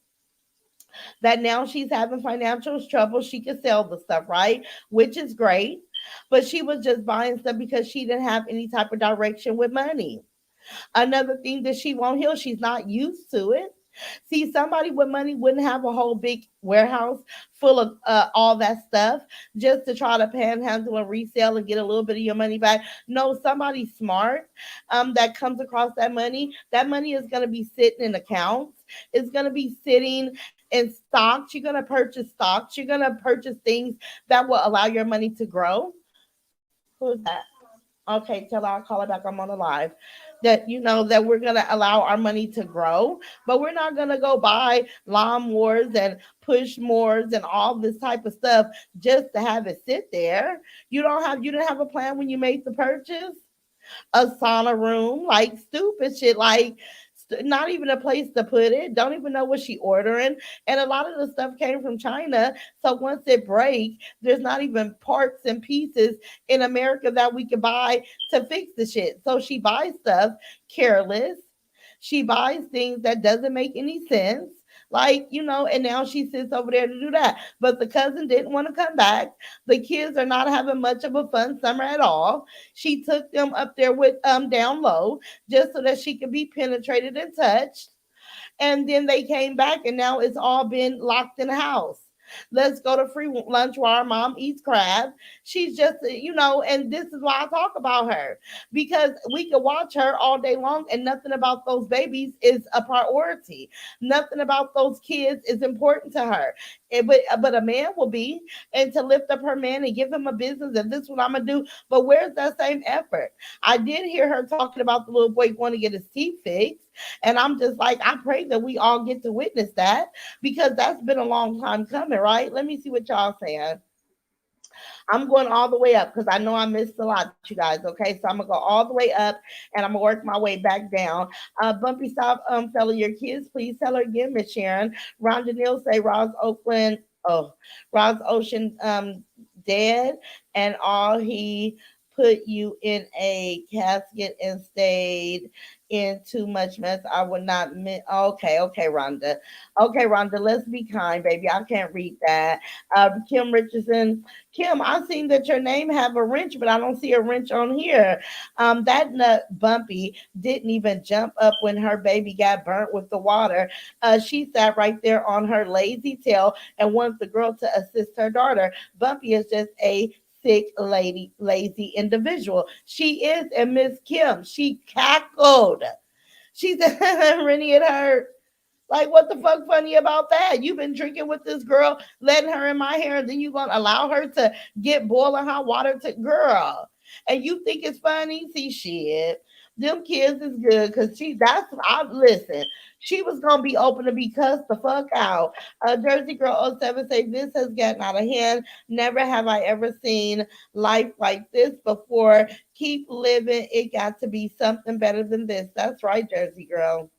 that now she's having financial trouble. She could sell the stuff, right? Which is great. But she was just buying stuff because she didn't have any type of direction with money. Another thing that she won't heal, she's not used to it. See, somebody with money wouldn't have a whole big warehouse full of all that stuff just to try to panhandle and resell and get a little bit of your money back. No, somebody smart that comes across that money is going to be sitting in accounts. It's going to be sitting in stocks. You're going to purchase stocks. You're going to purchase things that will allow your money to grow. Who's that? Okay, tell her I'll call her back. I'm on the live. That we're gonna allow our money to grow, but we're not gonna go buy lawnmowers and push mowers and all this type of stuff just to have it sit there. You didn't have a plan when you made the purchase. A sauna room, like stupid shit, like not even a place to put it. Don't even know what she ordering. And a lot of the stuff came from China. So once it breaks, there's not even parts and pieces in America that we can buy to fix the shit. So she buys stuff careless. She buys things that doesn't make any sense. And now she sits over there to do that. But the cousin didn't want to come back. The kids are not having much of a fun summer at all. She took them up there with down low just so that she could be penetrated and touched. And then they came back, and now it's all been locked in the house. Let's go to free lunch while our mom eats crab. She's just, and this is why I talk about her, because we could watch her all day long and nothing about those babies is a priority. Nothing about those kids is important to her. But a man will be, and to lift up her man and give him a business, and this is what I'm gonna do. But where's that same effort? I did hear her talking about the little boy going to get his teeth fixed. And I'm just like, I pray that we all get to witness that, because that's been a long time coming, right? Let me see what y'all saying. I'm going all the way up because I know I missed a lot, you guys. Okay, so I'm gonna go all the way up and I'm gonna work my way back down. Bumpy, stop, fella, your kids, please tell her again, Miss Sharon. Rhonda Neal say Ross Oakland, oh, Ross Ocean, dead, and all he put you in a casket and stayed in too much mess. I would not. Okay, okay, Rhonda. Okay, Rhonda. Let's be kind, baby. I can't read that. Kim Richardson. Kim, I seen that your name have a wrench, but I don't see a wrench on here. That nut Bumpy didn't even jump up when her baby got burnt with the water. She sat right there on her lazy tail and wanted the girl to assist her daughter. Bumpy is just a sick lady, lazy individual. She is, and Miss Kim, she cackled. She said, Rennie, it hurt. Like, what the fuck funny about that? You've been drinking with this girl, letting her in my hair, and then you gonna allow her to get boiling hot water to girl. And you think it's funny? See shit. Them kids is good because I listen. She was gonna be open to be cussed the fuck out. Jersey Girl oh 07 say this has gotten out of hand. Never have I ever seen life like this before. Keep living. It got to be something better than this. That's right, Jersey Girl.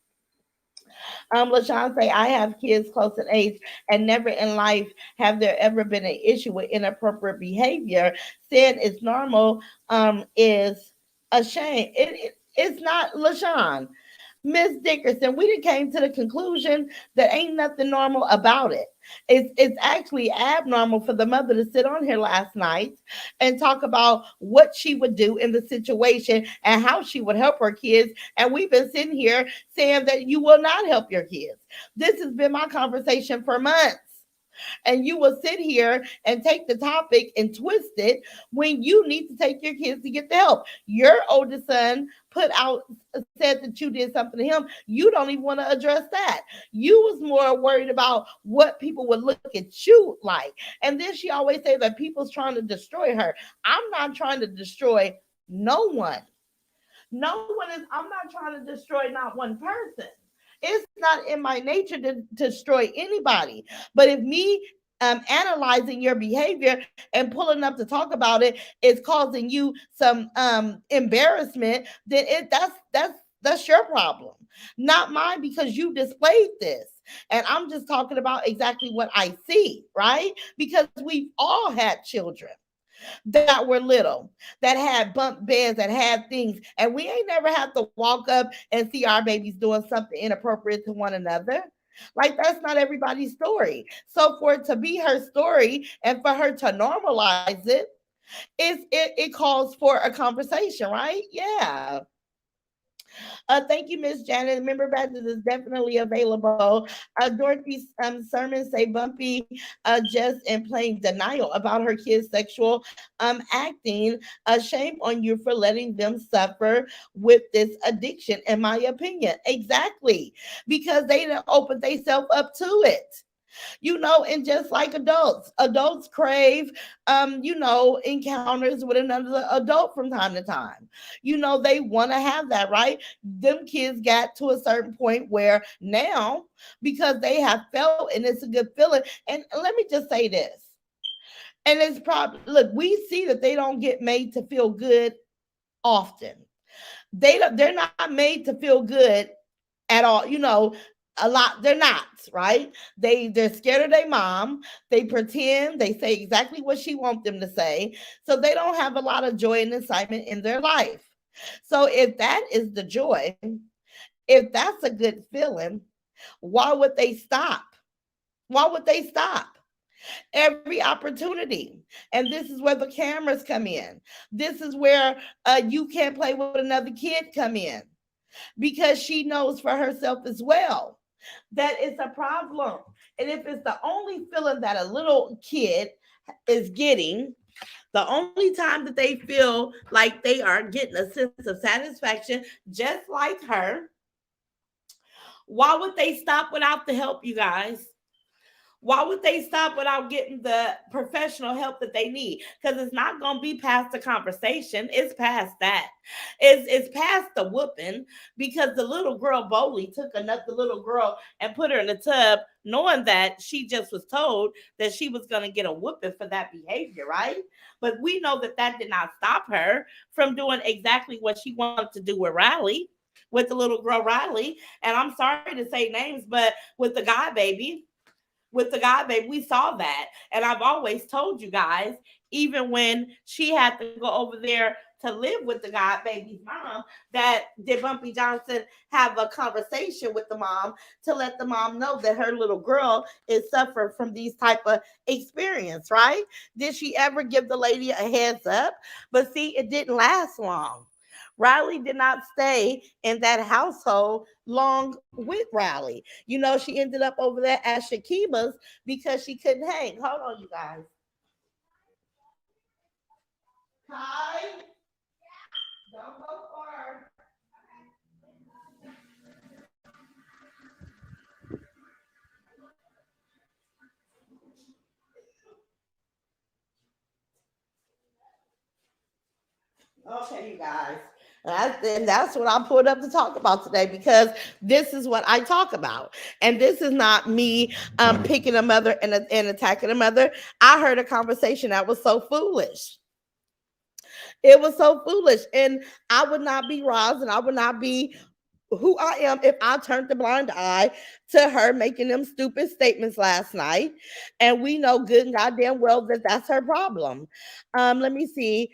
LaShawn say, I have kids close in age and never in life have there ever been an issue with inappropriate behavior. Saying it's normal is a shame. It's not, LaShawn. Miss Dickerson, we done came to the conclusion that ain't nothing normal about it. It's actually abnormal for the mother to sit on here last night and talk about what she would do in the situation and how she would help her kids. And we've been sitting here saying that you will not help your kids. This has been my conversation for months, and you will sit here and take the topic and twist it when you need to take your kids to get the help. Your oldest son put out said that you did something to him. You don't even want to address that. You was more worried about what people would look at you like. And then she always say that people's trying to destroy her. I'm not trying to destroy no one. No one is, I'm not trying to destroy not one person. It's not in my nature to destroy anybody. But if me analyzing your behavior and pulling up to talk about it is causing you some embarrassment, then that's your problem, not mine, because you displayed this. And I'm just talking about exactly what I see, right? Because we've all had children that were little, that had bump beds, that had things, and we ain't never have to walk up and see our babies doing something inappropriate to one another. Like, that's not everybody's story. So for it to be her story and for her to normalize it, it calls for a conversation, right? Yeah. Thank you, Miss Janet. Member badges is definitely available. Dorothy's sermon say Bumpy just in plain denial about her kids' sexual acting. Shame on you for letting them suffer with this addiction, in my opinion. Exactly. Because they didn't open themselves up to it. And just like adults crave encounters with another adult from time to time. They want to have that, right? Them kids got to a certain point where now, because they have felt, and it's a good feeling. And let me just say this, and it's probably, look, we see that they don't get made to feel good often. They're not made to feel good at all. A lot, they're not, right? They're scared of their mom. They pretend, they say exactly what she wants them to say. So they don't have a lot of joy and excitement in their life. So if that is the joy, if that's a good feeling, why would they stop? Why would they stop? Every opportunity. And this is where the cameras come in. This is where you can't play with another kid come in, because she knows for herself as well that it's a problem. And if it's the only feeling that a little kid is getting, the only time that they feel like they are getting a sense of satisfaction, just like her, why would they stop without the help, you guys? Why would they stop without getting the professional help that they need? Because it's not going to be past the conversation. It's past that. It's past the whooping, because the little girl boldly took another little girl and put her in the tub, knowing that she just was told that she was going to get a whooping for that behavior, right? But we know that that did not stop her from doing exactly what she wanted to do with Riley, with the little girl Riley. And I'm sorry to say names, but with the guy baby, with the God baby. We saw that. And I've always told you guys, even when she had to go over there to live with the God baby's mom, that did Bumpy Johnson have a conversation with the mom to let the mom know that her little girl is suffering from these type of experience, right? Did she ever give the lady a heads up? But see, it didn't last long. Riley did not stay in that household long with Riley. You know, she ended up over there at Shakima's because she couldn't hang. Hold on, you guys. Hi, don't go far. Okay, you guys. And that's what I put up to talk about today because this is what I talk about. And this is not me picking a mother and attacking a mother. I heard a conversation that was so foolish. It was so foolish. And I would not be Roz and I would not be who I am if I turned the blind eye to her making them stupid statements last night. And we know good and goddamn well that that's her problem. Let me see.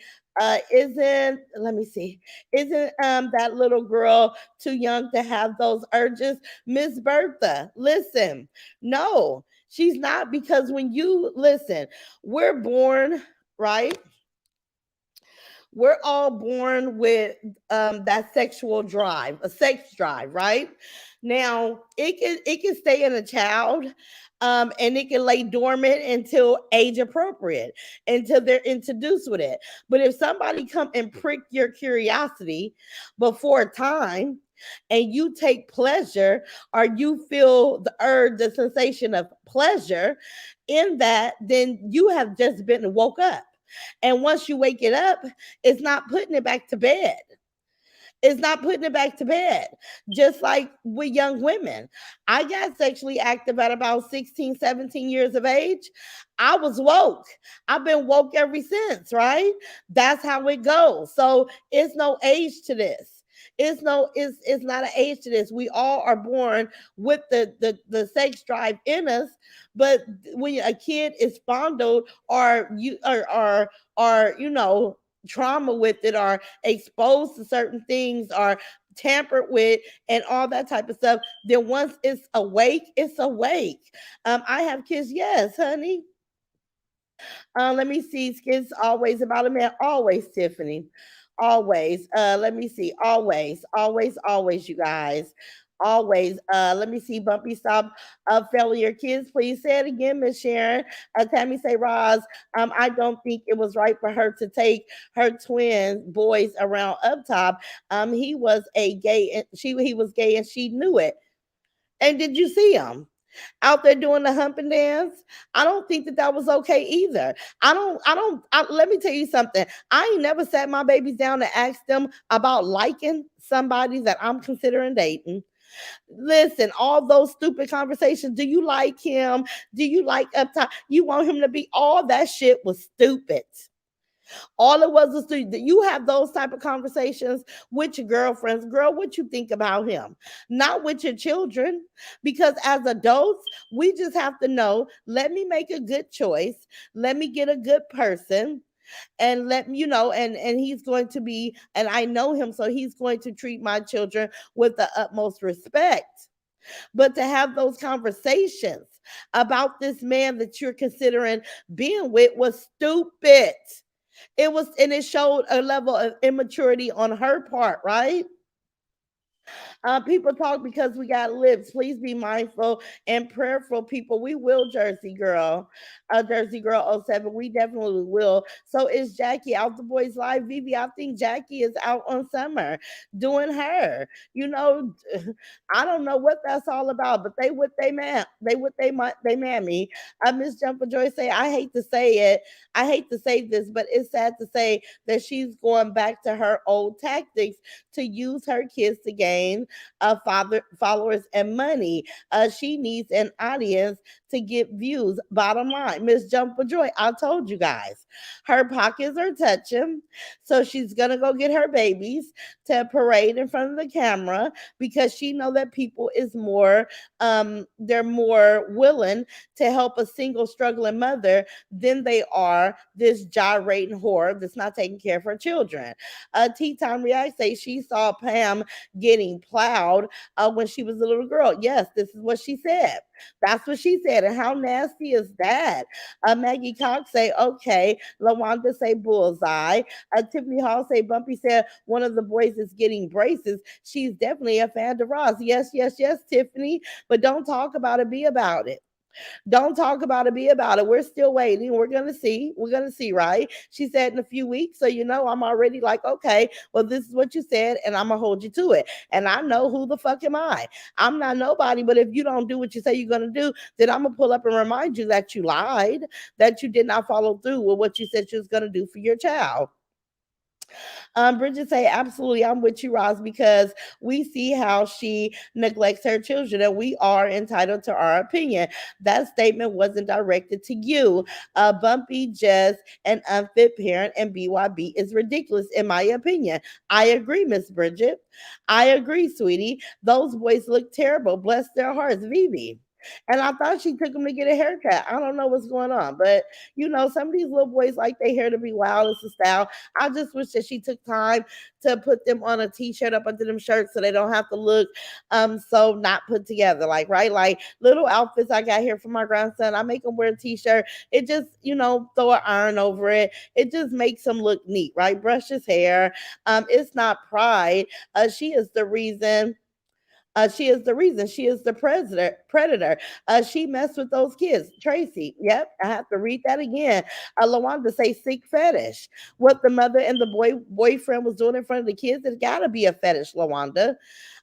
Isn't let me see, isn't that little girl too young to have those urges? Miss Bertha, listen, no, she's not, because when you listen, we're born, right? We're all born with that sexual drive, a sex drive, right? Now it can stay in a child, and it can lay dormant until age appropriate, until they're introduced with it. But if somebody come and prick your curiosity before time, and you take pleasure, or you feel the urge, the sensation of pleasure in that, then you have just been woke up. And once you wake it up, it's not putting it back to bed. It's not putting it back to bed. Just like with young women. I got sexually active at about 16, 17 years of age. I was woke. I've been woke ever since, right? That's how it goes. So it's no age to this. It's not an age to this. We all are born with the sex drive in us, but when a kid is fondled, or or trauma with it, or exposed to certain things, or tampered with, and all that type of stuff, then once it's awake, it's awake. I have kids, yes, honey. Let me see. Skits always about a man. Always, Tiffany. Always. Let me see. Always, always, always, you guys. Always. Let me see. Bumpy, stop failing your kids. Please say it again, Miss Sharon. Tammy say, Roz, I don't think it was right for her to take her twin boys around up top. He was a gay, and he was gay, and she knew it. And did you see him out there doing the hump and dance? I don't think that that was okay either. Let me tell you something. I ain't never sat my babies down and asked them about liking somebody that I'm considering dating. Listen, all those stupid conversations. Do you like him? Do you like up top? You want him to be, all that shit was stupid. All it was that you have those type of conversations with your girlfriends. Girl, what you think about him? Not with your children. Because as adults, we just have to know, let me make a good choice. Let me get a good person, and let me, and he's going to be, and I know him, so he's going to treat my children with the utmost respect. But to have those conversations about this man that you're considering being with was stupid. It was, and it showed a level of immaturity on her part, right? People talk because we got lips. Please be mindful and prayerful, people. We will, Jersey girl. Jersey girl oh 07. We definitely will. So is Jackie out the boys live? Vivi, I think Jackie is out on summer doing her. You know, I don't know what that's all about, but they with they man, they mammy. Miss Jumper Joy say, I hate to say it. I hate to say this, but it's sad to say that she's going back to her old tactics to use her kids to gain followers and money. She needs an audience to get views. Bottom line, Miss Jumper Joy, I told you guys, her pockets are touching, so she's gonna go get her babies to parade in front of the camera because she know that people is more they're more willing to help a single struggling mother than they are this gyrating whore that's not taking care of her children. Tea Time React say she saw Pam getting plowed when she was a little girl. Yes, this is what she said. That's what she said. And how nasty is that? Maggie Cox say, okay. LaWanda say bullseye. Tiffany Hall say Bumpy said one of the boys is getting braces. She's definitely a fan of Ross. Yes, yes, yes, Tiffany. But don't talk about it, be about it. Don't talk about it, be about it. We're still waiting. We're gonna see. We're gonna see, right? She said in a few weeks. So I'm already like, okay, well, this is what you said, and I'm gonna hold you to it. And I know who the fuck am I? I'm not nobody, but if you don't do what you say you're gonna do, then I'm gonna pull up and remind you that you lied, that you did not follow through with what you said you was gonna do for your child. Bridget say, absolutely, I'm with you, Roz, because we see how she neglects her children, and we are entitled to our opinion. That statement wasn't directed to you. Bumpy, just an unfit parent, and BYB is ridiculous, in my opinion. I agree, Miss Bridget. I agree, sweetie. Those boys look terrible. Bless their hearts, Vivi. And I thought she took him to get a haircut. I don't know what's going on, but some of these little boys like their hair to be wild. It's a style. I just wish that she took time to put them on a t-shirt up under them shirts so they don't have to look so not put together. Like, right? Like little outfits I got here for my grandson. I make him wear a t-shirt. It just, throw an iron over it. It just makes him look neat, right? Brush his hair. It's not pride. She is the reason she is the reason. She is the predator. She messed with those kids. Tracy. Yep. I have to read that again. Lawanda say sick fetish. What the mother and the boyfriend was doing in front of the kids, it's got to be a fetish, Lawanda.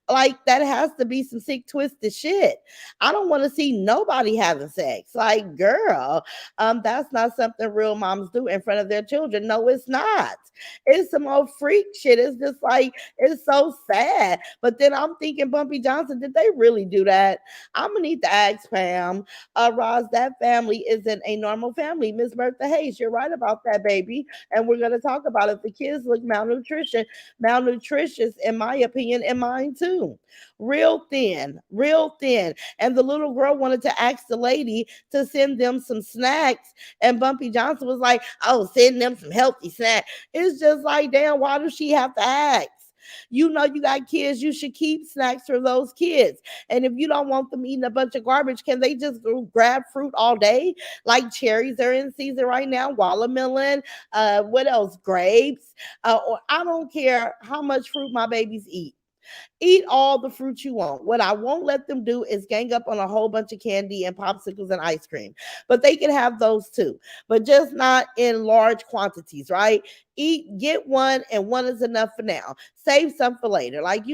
Like that has to be some sick twisted shit. I don't want to see nobody having sex. Like, girl, that's not something real moms do in front of their children. No, it's not. It's some old freak shit. It's just like it's so sad. But then I'm thinking, Bumpy Johnson, did they really do that? I'm gonna need to ask Pam. Roz, that family isn't a normal family. Miss Bertha Hayes, you're right about that, baby. And we're gonna talk about it. The kids look malnutritious, in my opinion, and mine too. Real thin, real thin. And the little girl wanted to ask the lady to send them some snacks. And Bumpy Johnson was like, oh, send them some healthy snacks. It's just like, damn, why does she have to ask? You got kids, you should keep snacks for those kids. And if you don't want them eating a bunch of garbage, can they just go grab fruit all day? Like cherries are in season right now, watermelon, what else? Grapes. Or I don't care how much fruit my babies eat. Eat all the fruit you want. What I won't let them do is gang up on a whole bunch of candy and popsicles and ice cream. But they can have those too, but just not in large quantities, right? Get one, and one is enough for now. Save some for later. Like,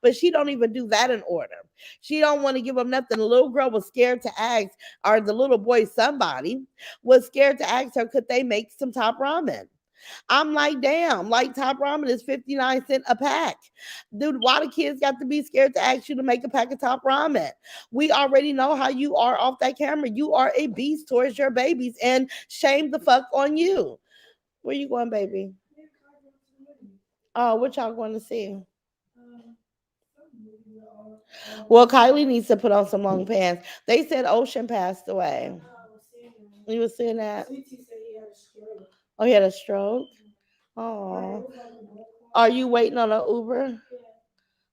but she don't even do that in order. She don't want to give them nothing. The little girl was scared to ask, or the little boy, somebody was scared to ask her, could they make some top ramen? I'm like, damn, like top ramen is 59 cents a pack. Dude, why the kids got to be scared to ask you to make a pack of top ramen? We already know how you are off that camera. You are a beast towards your babies, and shame the fuck on you. Where you going, baby? Oh, what y'all going to see? Well, Kylie needs to put on some long pants. They said Ocean passed away. You was seeing that? Oh, he had a stroke? Oh. Are you waiting on an Uber?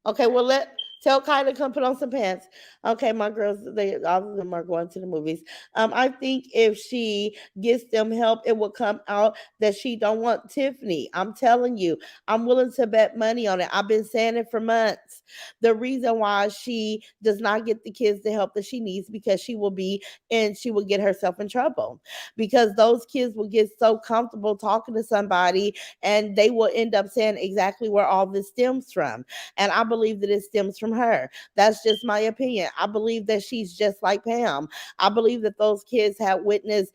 Okay, well tell Kai to come put on some pants. Okay, my girls, they all of them are going to the movies. I think if she gets them help, it will come out that she don't want Tiffany. I'm telling you, I'm willing to bet money on it. I've been saying it for months. The reason why she does not get the kids the help that she needs, because she will get herself in trouble, because those kids will get so comfortable talking to somebody, and they will end up saying exactly where all this stems from. And I believe that it stems from from her. That's just my opinion. I believe that she's just like Pam. I believe that those kids had witnessed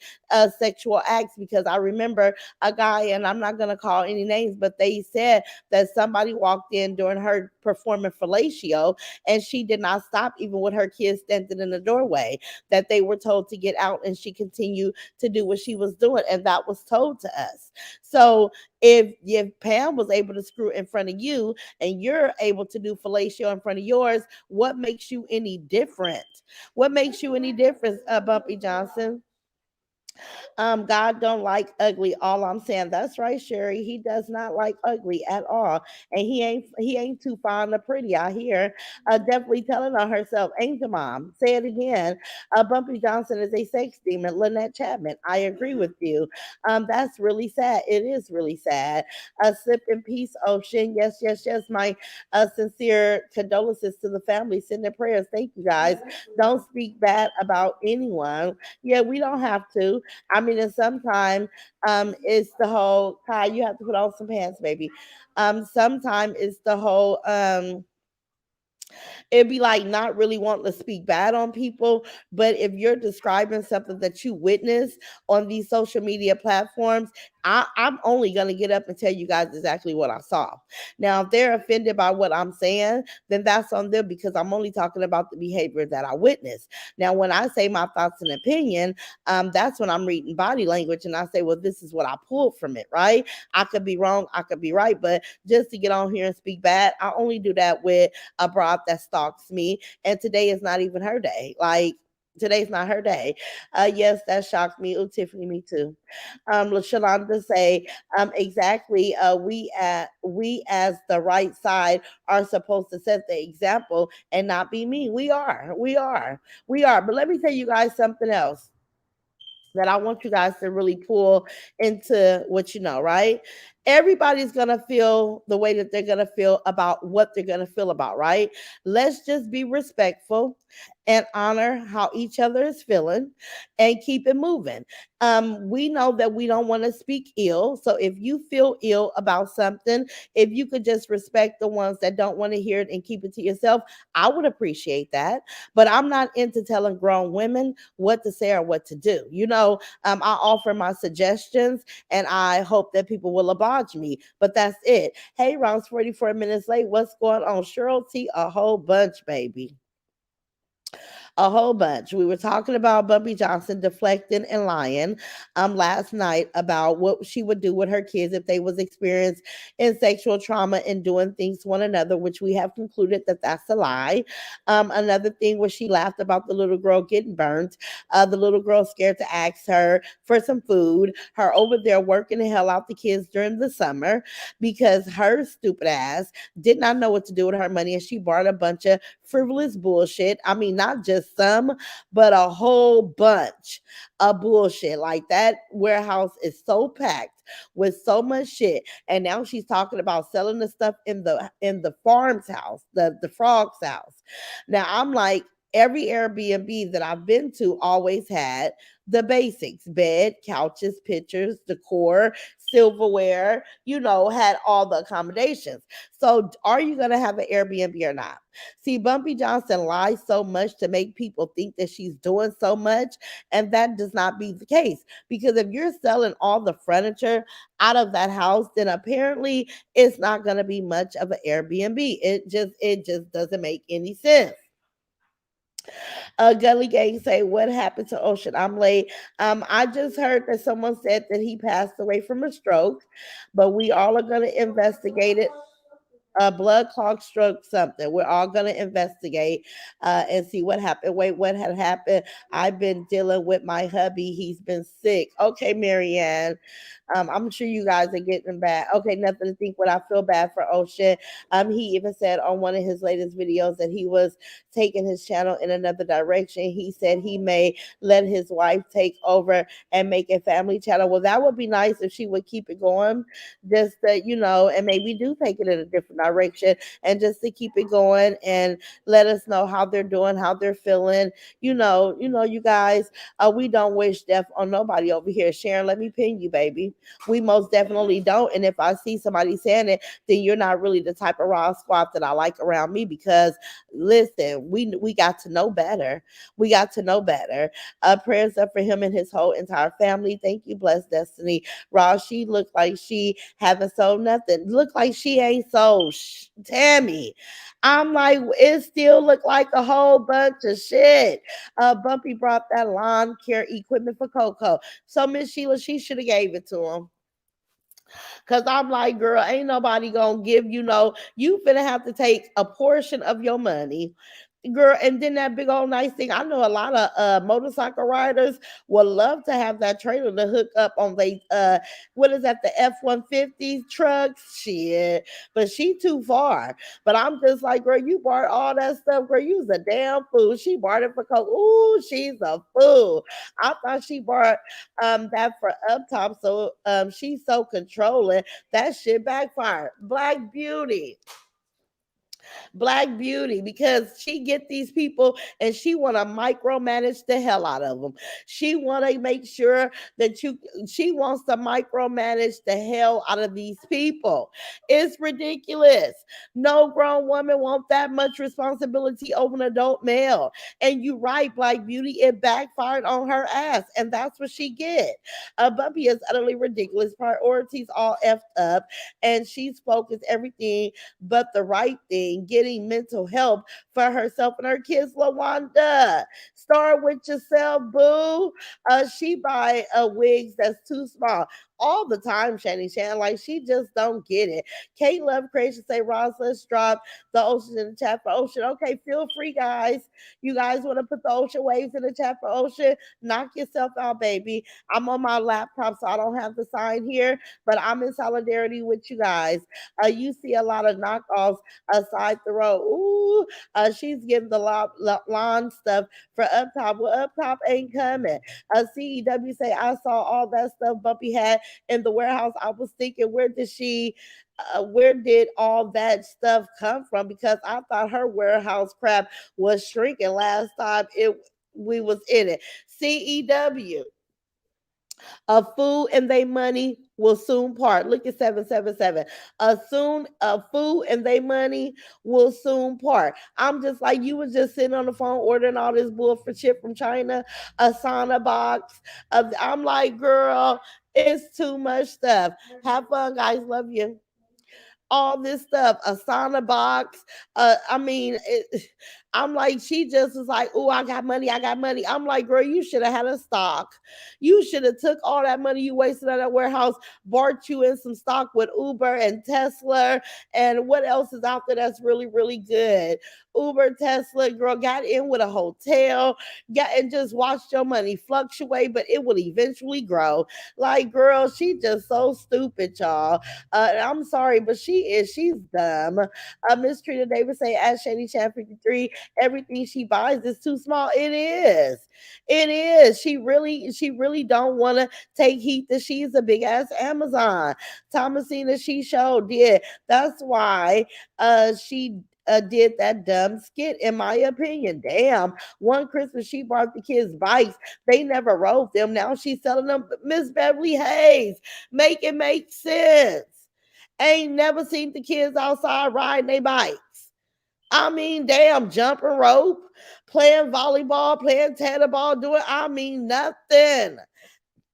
sexual acts because I remember a guy, and I'm not going to call any names, but they said that somebody walked in during her performing fellatio and she did not stop even with her kids standing in the doorway, that they were told to get out and she continued to do what she was doing. And that was told to us. So if Pam was able to screw in front of you and you're able to do fellatio in front of yours, what makes you any different? What makes you any different, Bumpy Johnson? God don't like ugly. All I'm saying, that's right, Sherry. He does not like ugly at all, and he ain't too fond of pretty. I hear. Definitely telling on herself. Angel Mom, say it again. Bumpy Johnson is a sex demon. Lynette Chapman, I agree with you. That's really sad. It is really sad. Slip in peace, Ocean. Yes, yes, yes. My sincere condolences to the family. Send their prayers. Thank you guys. Don't speak bad about anyone. Yeah, we don't have to. I mean, and sometimes it's the whole Kai, you have to put on some pants, baby. Sometimes it's the whole it'd be like not really wanting to speak bad on people. But if you're describing something that you witnessed on these social media platforms, I'm only going to get up and tell you guys exactly what I saw. Now, if they're offended by what I'm saying, then that's on them because I'm only talking about the behavior that I witnessed. Now, when I say my thoughts and opinion, that's when I'm reading body language and I say, well, this is what I pulled from it, right? I could be wrong, I could be right, but just to get on here and speak bad, I only do that with a broad that stalks me, and today is not even her day. Like, today's not her day. Yes, that shocked me. Oh, Tiffany, me too. Shalonda say, exactly. We as the right side are supposed to set the example and not be me. We are. But let me tell you guys something else that I want you guys to really pull into what you know, right? Everybody's gonna feel the way that they're gonna feel about what they're gonna feel about, right? Let's just be respectful and honor how each other is feeling and keep it moving. We know that we don't want to speak ill. So if you feel ill about something, if you could just respect the ones that don't want to hear it and keep it to yourself, I would appreciate that. But I'm not into telling grown women what to say or what to do. I offer my suggestions and I hope that people will oblige me. But that's it. Hey, Ron's 44 minutes late. What's going on? Cheryl T, a whole bunch, baby, a whole bunch. We were talking about Bumpy Johnson deflecting and lying last night about what she would do with her kids if they was experienced in sexual trauma and doing things to one another, which we have concluded that that's a lie. Another thing was she laughed about the little girl getting burnt. The little girl scared to ask her for some food. Her over there working the hell out the kids during the summer because her stupid ass did not know what to do with her money and she bought a bunch of frivolous bullshit. I mean, not just some, but a whole bunch of bullshit. Like that warehouse is so packed with so much shit. And now she's talking about selling the stuff in the farm's house, the frog's house. Now I'm like, every Airbnb that I've been to always had the basics: bed, couches, pictures, decor, silverware, had all the accommodations. So, are you going to have an Airbnb or not? See, Bumpy Johnson lies so much to make people think that she's doing so much, and that does not be the case. Because if you're selling all the furniture out of that house, then apparently it's not going to be much of an Airbnb. It just doesn't make any sense. Gully Gang say, what happened to Ocean? I'm late. I just heard that someone said that he passed away from a stroke, but we all are going to investigate it. A blood clot stroke, something. We're all going to investigate and see what happened. Wait, what had happened? I've been dealing with my hubby. He's been sick. Okay, Marianne. I'm sure you guys are getting bad. Okay, nothing to think what I feel bad for Ocean. He even said on one of his latest videos that he was taking his channel in another direction. He said he may let his wife take over and make a family channel. Well, that would be nice if she would keep it going, just and maybe do take it in a different direction, and just to keep it going and let us know how they're doing, how they're feeling. You guys, we don't wish death on nobody over here. Sharon, let me pin you, baby. We most definitely don't. And if I see somebody saying it, then you're not really the type of raw squad that I like around me, because listen, we got to know better. We got to know better. Prayers up for him and his whole entire family. Thank you, blessed Destiny. Raw, she looked like she haven't sold nothing. Look like she ain't sold Tammy. I'm like, it still looked like a whole bunch of shit. Bumpy brought that lawn care equipment for Coco. So Miss Sheila, she should have gave it to him. Cause I'm like, girl, ain't nobody gonna give you finna have to take a portion of your money, girl. And then that big old nice thing. I know a lot of motorcycle riders would love to have that trailer to hook up on they what is that, the F-150 trucks, shit. But she too far. But I'm just like, girl, you bought all that stuff, girl. You's a damn fool. She bought it for Coke. Ooh, she's a fool. I thought she bought that for up top. So she's so controlling. That shit backfired. Black Beauty. Black Beauty, because she get these people and she want to micromanage the hell out of them. She want to make sure that she wants to micromanage the hell out of these people. It's ridiculous. No grown woman wants that much responsibility over an adult male. And you right, Black Beauty, it backfired on her ass, and that's what she get. Bumpy is utterly ridiculous. Priorities all effed up, and she's focused everything but the right thing, getting mental help for herself and her kids. LaWanda, start with yourself, boo. She buy wigs that's too small all the time, Shani Shan. Like, she just don't get it. Kate Love Creation say, Ross, let's drop the ocean in the chat for Ocean. Okay, feel free, guys. You guys want to put the ocean waves in the chat for Ocean? Knock yourself out, baby. I'm on my laptop, so I don't have the sign here, but I'm in solidarity with you guys. You see a lot of knockoffs aside the road. Ooh, she's getting the lawn stuff for Up Top. Well, Up Top ain't coming. CEW say, I saw all that stuff Bumpy had in the warehouse. I was thinking, where did all that stuff come from? Because I thought her warehouse crap was shrinking last time we was in it. CEW, a fool and they money will soon part. Look at 777. A fool and they money will soon part. I'm just like, you was just sitting on the phone ordering all this bull for shit from China, a sauna box. I'm like, girl, it's too much stuff. Have fun, guys. Love you. All this stuff, a sauna box. I'm like, she just was like, oh, I got money, I got money. I'm like, girl, you should have had a stock. You should have took all that money you wasted at that warehouse, bought you in some stock with Uber and Tesla, and what else is out there that's really, really good. Uber, Tesla, girl, got in with a hotel, got and just watched your money fluctuate, but it would eventually grow. Like, girl, she just so stupid, y'all. I'm sorry, but she's dumb. Miss Trina Davis say, as Shady Chan 53, everything she buys is too small. It is. It is. She really don't want to take heat that she's a big ass Amazon. Thomasina, she showed did. That's why she did that dumb skit, in my opinion. Damn. One Christmas she bought the kids bikes. They never rode them. Now she's selling them. Miss Beverly Hayes, make it make sense. Ain't never seen the kids outside riding their bikes. I mean, damn, jumping rope, playing volleyball, playing tetherball, doing, I mean, nothing.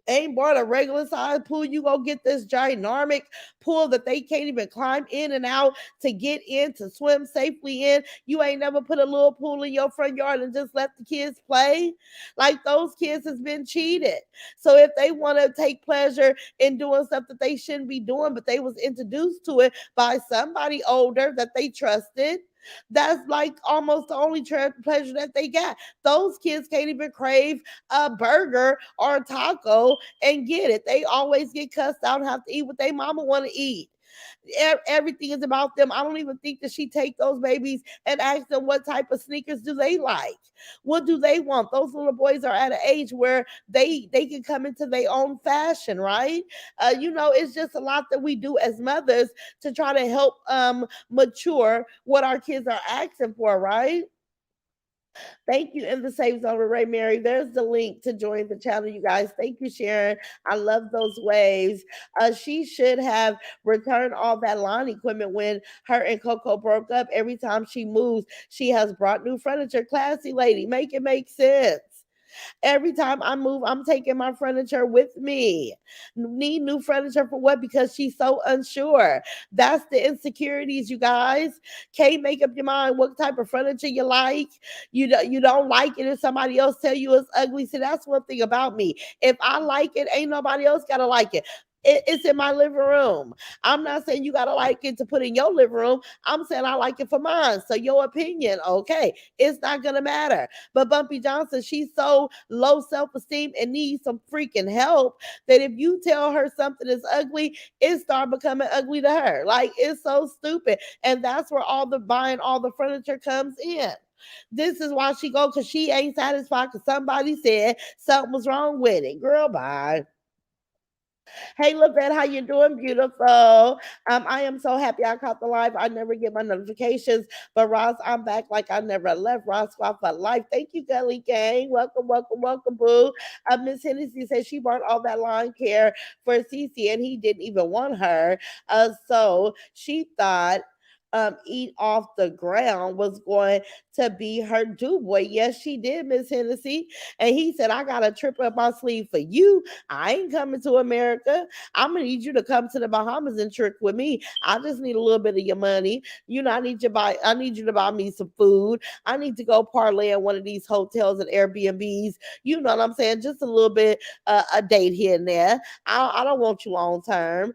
Ain't bought a regular size pool. You go get this ginormic pool that they can't even climb in and out to get in, to swim safely in. You ain't never put a little pool in your front yard and just let the kids play. Like, those kids has been cheated. So if they want to take pleasure in doing stuff that they shouldn't be doing, but they was introduced to it by somebody older that they trusted, that's like almost the only pleasure that they got. Those kids can't even crave a burger or a taco and get it. They always get cussed out and have to eat what they mama want to eat. Everything is about them. I don't even think that she take those babies and ask them what type of sneakers do they like. What do they want? Those little boys are at an age where they can come into their own fashion, right? It's just a lot that we do as mothers to try to help mature what our kids are asking for, right? Thank you in the Save Zone with Ray Mary. There's the link to join the channel, you guys. Thank you, Sharon. I love those waves. She should have returned all that lawn equipment when her and Coco broke up. Every time she moves, she has brought new furniture. Classy lady, make it make sense. Every time I move, I'm taking my furniture with me. Need new furniture for what? Because she's so unsure. That's the insecurities, you guys. Can't make up your mind what type of furniture you like. You don't like it if somebody else tell you it's ugly. See, that's one thing about me. If I like it, ain't nobody else gotta like it. It's in my living room. I'm not saying you gotta like it to put in your living room. I'm saying I like it for mine. So your opinion, okay, it's not gonna matter. But Bumpy Johnson, she's so low self-esteem and needs some freaking help that if you tell her something is ugly, it start becoming ugly to her. Like it's so stupid. And that's where all the buying all the furniture comes in. This is why she go because she ain't satisfied because somebody said something was wrong with it. Girl, bye. Hey, Lavette, how you doing? Beautiful. I am so happy I caught the live. I never get my notifications, but Ross, I'm back like I never left. Ross Squad for life. Thank you, Gully Gang. Welcome, welcome, welcome, boo. Miss Hennessy said she bought all that lawn care for Cece, and he didn't even want her. So she thought eat off the ground was going to be her do boy. Yes, she did, Miss Hennessy. And he said, I got a trip up my sleeve for you. I ain't coming to America. I'm gonna need you to come to the Bahamas and trick with me. I just need a little bit of your money. I need you to buy me some food. I need to go parlay at one of these hotels and Airbnbs. You know what I'm saying? Just a little bit a date here and there. I don't want you long term.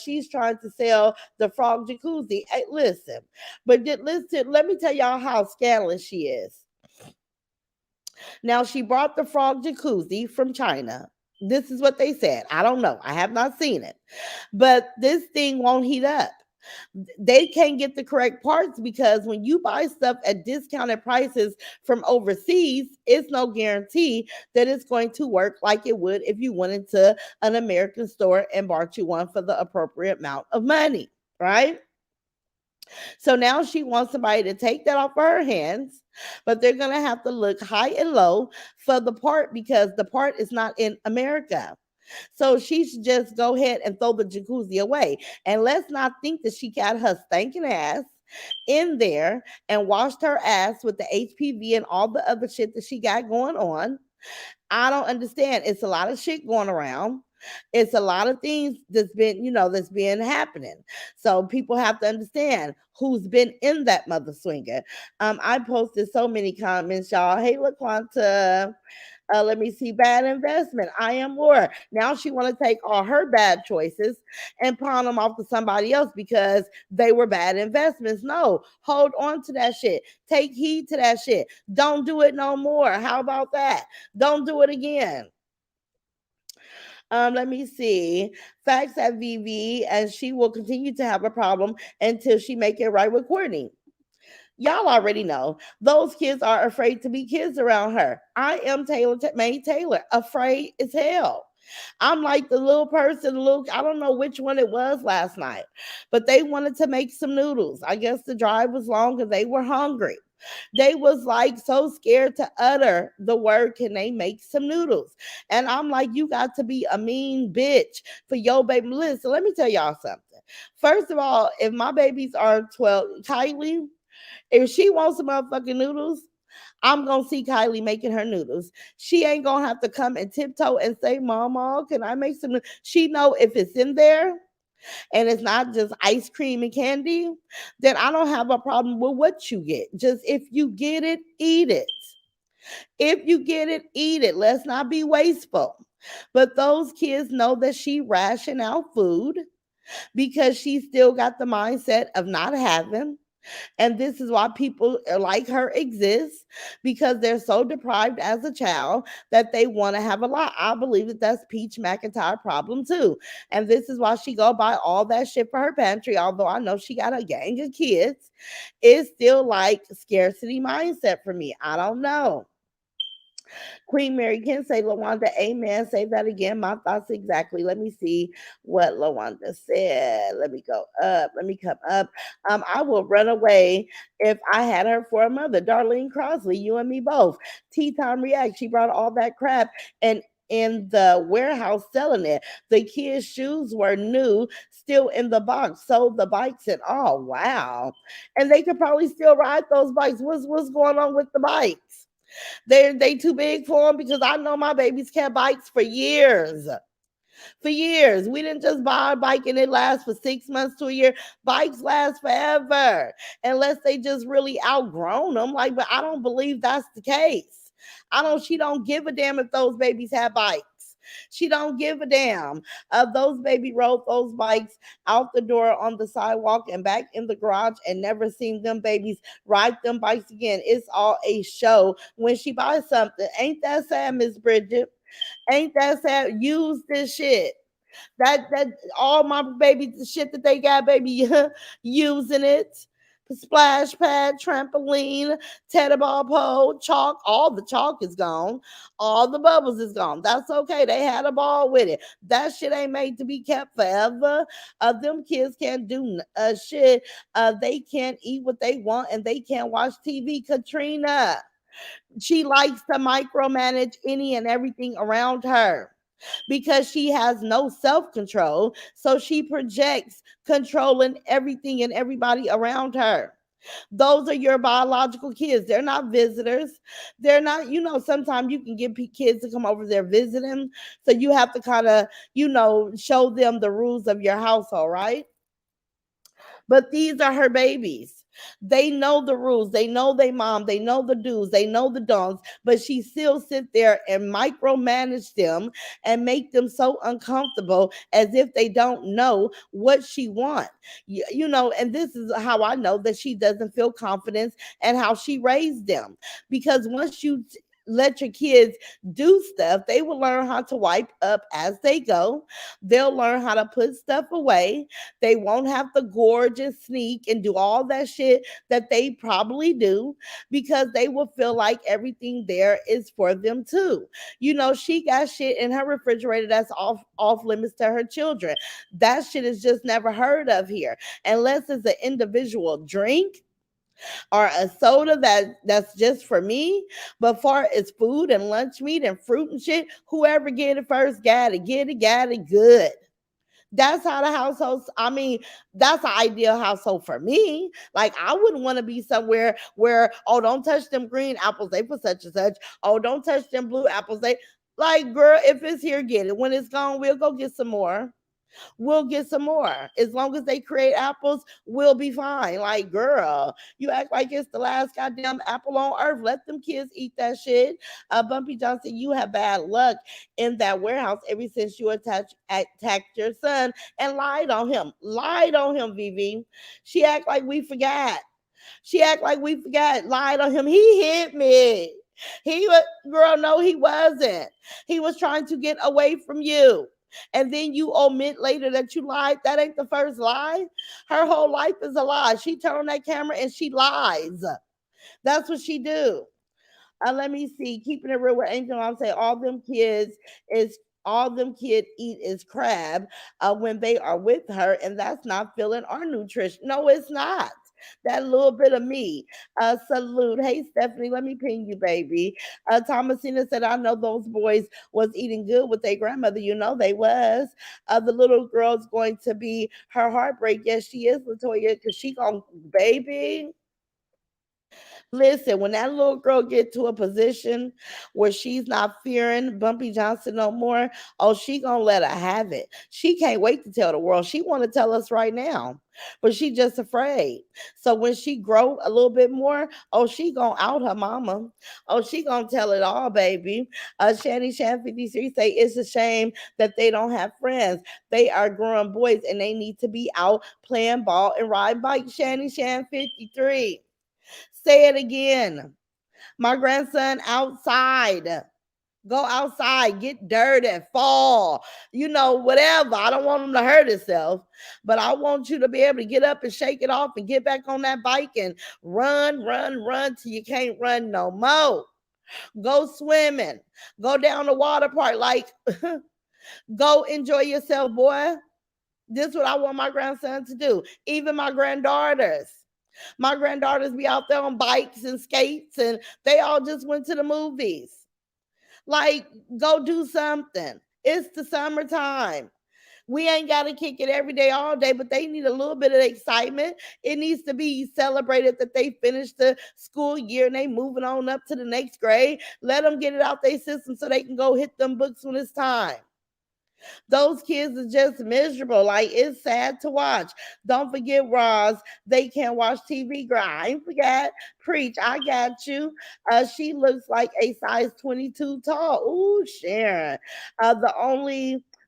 She's trying to sell the frog jacuzzi. Hey, listen, listen, let me tell y'all how scandalous she is. Now, she brought the frog jacuzzi from China. This is what they said. I don't know. I have not seen it. But this thing won't heat up. They can't get the correct parts because when you buy stuff at discounted prices from overseas, it's no guarantee that it's going to work like it would if you went into an American store and bought you one for the appropriate amount of money, right? So now she wants somebody to take that off of her hands, but they're going to have to look high and low for the part because the part is not in America. So she should just go ahead and throw the jacuzzi away. And let's not think that she got her stinking ass in there and washed her ass with the HPV and all the other shit that she got going on. I don't understand. It's a lot of shit going around. It's a lot of things that's been happening. So people have to understand who's been in that mother swinger. I posted so many comments, y'all. Hey, LaQuanta. Let me see. Bad investment. I am Laura. Now she want to take all her bad choices and pawn them off to somebody else because they were bad investments. No, hold on to that shit. Take heed to that shit. Don't do it no more. How about that? Don't do it again. Let me see. Facts at VV, and she will continue to have a problem until she make it right with Courtney. Y'all already know those kids are afraid to be kids around her. I am May Taylor, afraid as hell. I'm like the little person, Luke. I don't know which one it was last night, but they wanted to make some noodles. I guess the drive was long because they were hungry. They was like so scared to utter the word, can they make some noodles? And I'm like, you got to be a mean bitch for your baby. Listen, let me tell y'all something. First of all, if my babies are 12, Kylie, if she wants some motherfucking noodles, I'm gonna see Kylie making her noodles. She ain't gonna have to come and tiptoe and say, "Mama, can I make some?" She know if it's in there and it's not just ice cream and candy, then I don't have a problem with what you get. Just if you get it, eat it. If you get it, eat it. Let's not be wasteful. But those kids know that she ration out food because she still got the mindset of not having. And this is why people like her exist, because they're so deprived as a child that they want to have a lot. I believe that that's Peach McIntyre problem too. And this is why she go buy all that shit for her pantry. Although I know she got a gang of kids, it's still like scarcity mindset for me. I don't know. Queen Mary can say, Lawanda, amen. Say that again. My thoughts exactly. Let me see what Lawanda said. Let me go up. Let me come up. I will run away if I had her for a mother. Darlene Crosley, you and me both. Tea Time React. She brought all that crap and in the warehouse selling it. The kids' shoes were new, still in the box. Sold the bikes and all. Wow. And they could probably still ride those bikes. What's going on with the bikes? They too big for them, because I know my babies kept bikes for years. For years. We didn't just buy a bike and it lasts for 6 months to a year. Bikes last forever unless they just really outgrown them. Like, but I don't believe that's the case. She don't give a damn if those babies have bikes. She don't give a damn. Those baby rode those bikes out the door on the sidewalk and back in the garage and never seen them babies ride them bikes again. It's all a show when she buys something. Ain't that sad, Miss Bridget? Ain't that sad? Use this shit. That all my baby the shit that they got, baby, using it. Splash pad, trampoline, tether ball pole, chalk. All the chalk is gone. All the bubbles is gone. That's okay. They had a ball with it. That shit ain't made to be kept forever. Them kids can't do shit. They can't eat what they want and they can't watch TV. Katrina, she likes to micromanage any and everything around her because she has no self control. So she projects controlling everything and everybody around her. Those are your biological kids. They're not visitors. They're not, sometimes you can get kids to come over there visiting. So you have to kind of, show them the rules of your household, right? But these are her babies. They know the rules. They know they mom. They know the do's. They know the don'ts. But she still sit there and micromanage them and make them so uncomfortable as if they don't know what she wants. And this is how I know that she doesn't feel confidence and how she raised them. Because once you let your kids do stuff, they will learn how to wipe up as they go. They'll learn how to put stuff away. They won't have to gorge and sneak and do all that shit that they probably do, because they will feel like everything there is for them too. She got shit in her refrigerator that's off limits to her children. That shit is just never heard of here, unless it's an individual drink or a soda that's just for me. But far as food and lunch meat and fruit and shit, whoever get it first got it good. That's how the households, I mean, that's an ideal household for me. Like, I wouldn't want to be somewhere where, oh, don't touch them green apples, they for such and such. Oh, don't touch them blue apples, they like, girl, if it's here, get it. When it's gone, we'll go get some more. We'll get some more. As long as they create apples, we'll be fine. Like, girl, you act like it's the last goddamn apple on earth. Let them kids eat that shit. Bumpy Johnson, you have bad luck in that warehouse ever since you attacked your son and lied on him. Lied on him, Vivi. She act like we forgot. She act like we forgot. Lied on him. He hit me. He was, girl, no, he wasn't. He was trying to get away from you. And then you omit later that you lied. That ain't the first lie. Her whole life is a lie. She turned on that camera and she lies. That's what she do. Let me see. Keeping it real with Angel, I'll say is all them kid eat is crab when they are with her, and that's not filling our nutrition. No, it's not. That little bit of me. Salute. Hey, Stephanie, let me ping you, baby. Thomasina said, I know those boys was eating good with their grandmother. You know they was. The little girl's going to be her heartbreak. Yes, she is, Latoya, because she gonna, baby. Listen, when that little girl get to a position where she's not fearing Bumpy Johnson no more, oh, she gonna let her have it. She can't wait to tell the world. She want to tell us right now, but she just afraid. So when she grow a little bit more, oh, she gonna out her mama. Oh, she gonna tell it all, baby. Shanny Shan 53 say it's a shame that they don't have friends. They are grown boys and they need to be out playing ball and ride bikes. Shanny Shan 53. Say it again. My grandson outside. Go outside, get dirty, fall, whatever. I don't want him to hurt himself, but I want you to be able to get up and shake it off and get back on that bike and run, run, run till you can't run no more. Go swimming, go down the water park, like go enjoy yourself, boy. This is what I want my grandson to do. Even my granddaughters. My granddaughters be out there on bikes and skates, and they all just went to the movies. Like, go do something. It's the summertime. We ain't got to kick it every day, all day, but they need a little bit of excitement. It needs to be celebrated that they finished the school year and they moving on up to the next grade. Let them get it out their system so they can go hit them books when it's time. Those kids are just miserable. Like, it's sad to watch. Don't forget Roz. They can't watch TV. Girl, I ain't forgot. Preach. I got you. She looks like a size 22 tall. Ooh, Sharon.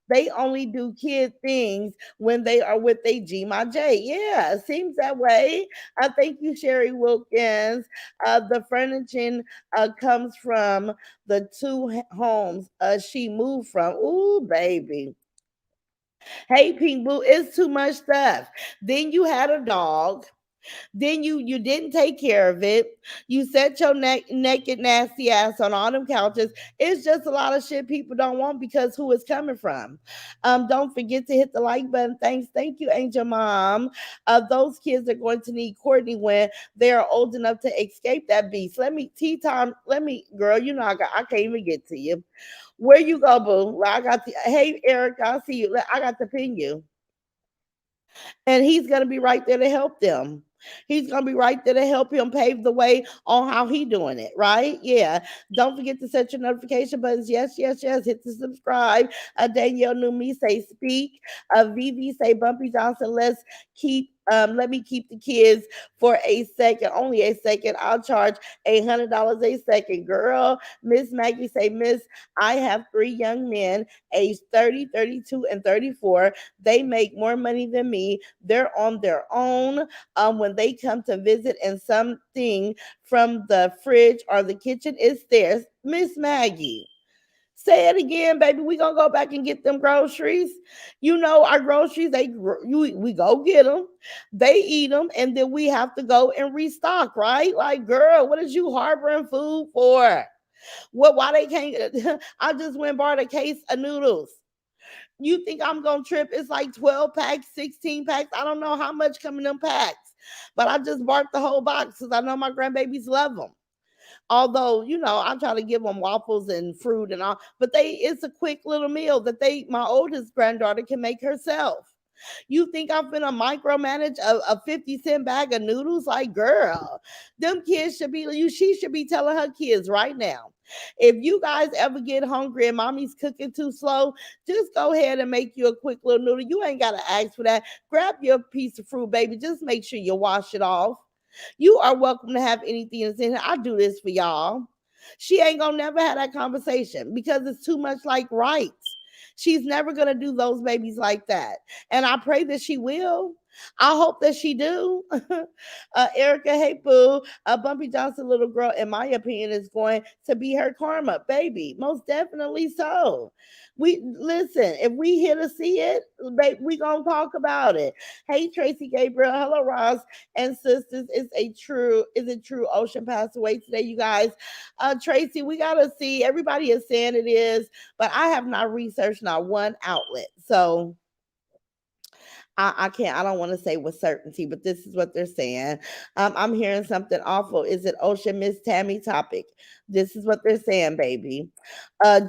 They only do kid things when they are with a G my J. Yeah, it seems that way. Thank you, Sherry Wilkins. The furnishing comes from the two homes she moved from. Ooh, baby. Hey, Pink Boo, it's too much stuff. Then you had a dog. Then you didn't take care of it. You set your naked nasty ass on all them couches. It's just a lot of shit people don't want because who it's coming from. Don't forget to hit the like button. Thank you, Angel Mom. Those kids are going to need Courtney when they are old enough to escape that beast. Let me tea time. Let me, girl. I can't even get to you. Where you go, boo? I got the. Hey, Eric, I see you. I got to ping you, and he's going to be right there to help them. He's gonna be right there to help him pave the way on how he doing it, right? Yeah. Don't forget to set your notification buttons. Yes, yes, yes. Hit the subscribe. Danielle Numi say speak. Vivi say Bumpy Johnson. Let me keep the kids for a second, only a second. I'll charge $100 a second. Girl, Miss Maggie say, Miss, I have three young men, aged 30, 32, and 34. They make more money than me. They're on their own when they come to visit, and something from the fridge or the kitchen is theirs. Miss Maggie, say it again, baby. We gonna go back and get them groceries. Our groceries. We go get them. They eat them, and then we have to go and restock. Right? Like, girl, what is you harboring food for? What? Why they can't? I just went and bought a case of noodles. You think I'm gonna trip? It's like 12 packs, 16 packs. I don't know how much come in them packs, but I just bought the whole box because I know my grandbabies love them. Although, I try to give them waffles and fruit and all, but it's a quick little meal that my oldest granddaughter can make herself. You think I'm gonna micromanage a 50-cent bag of noodles? Like, girl, them kids she should be telling her kids right now. If you guys ever get hungry and mommy's cooking too slow, just go ahead and make you a quick little noodle. You ain't gotta ask for that. Grab your piece of fruit, baby. Just make sure you wash it off. You are welcome to have anything that's in here. I do this for y'all. She ain't gonna never have that conversation because it's too much like rights. She's never gonna do those babies like that. And I pray that she will. I hope that she do. Erica, hey boo. Bumpy Johnson, little girl, in my opinion, is going to be her karma, baby. Most definitely so. We listen. If we here to see it, babe, we gonna talk about it. Hey, Tracy Gabriel. Hello, Ross and sisters. Is it true Ocean passed away today, you guys? Tracy, we gotta see. Everybody is saying it is, but I have not researched not one outlet. So I can't. I don't want to say with certainty, but this is what they're saying. I'm hearing something awful. Is it Ocean Miss Tammy topic? This is what they're saying, baby.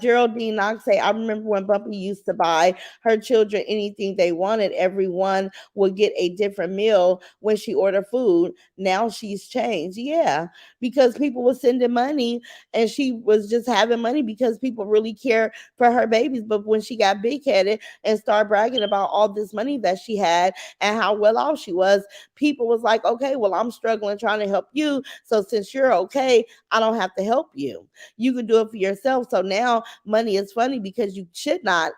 Geraldine Knox say, I remember when Bumpy used to buy her children anything they wanted. Everyone would get a different meal when she ordered food. Now she's changed. Yeah, because people were sending money and she was just having money because people really care for her babies. But when she got big headed and started bragging about all this money that she had and how well off she was, people was like, okay, well, I'm struggling trying to help you. So since you're okay, I don't have to help you. You can do it for yourself. So now money is funny because you should not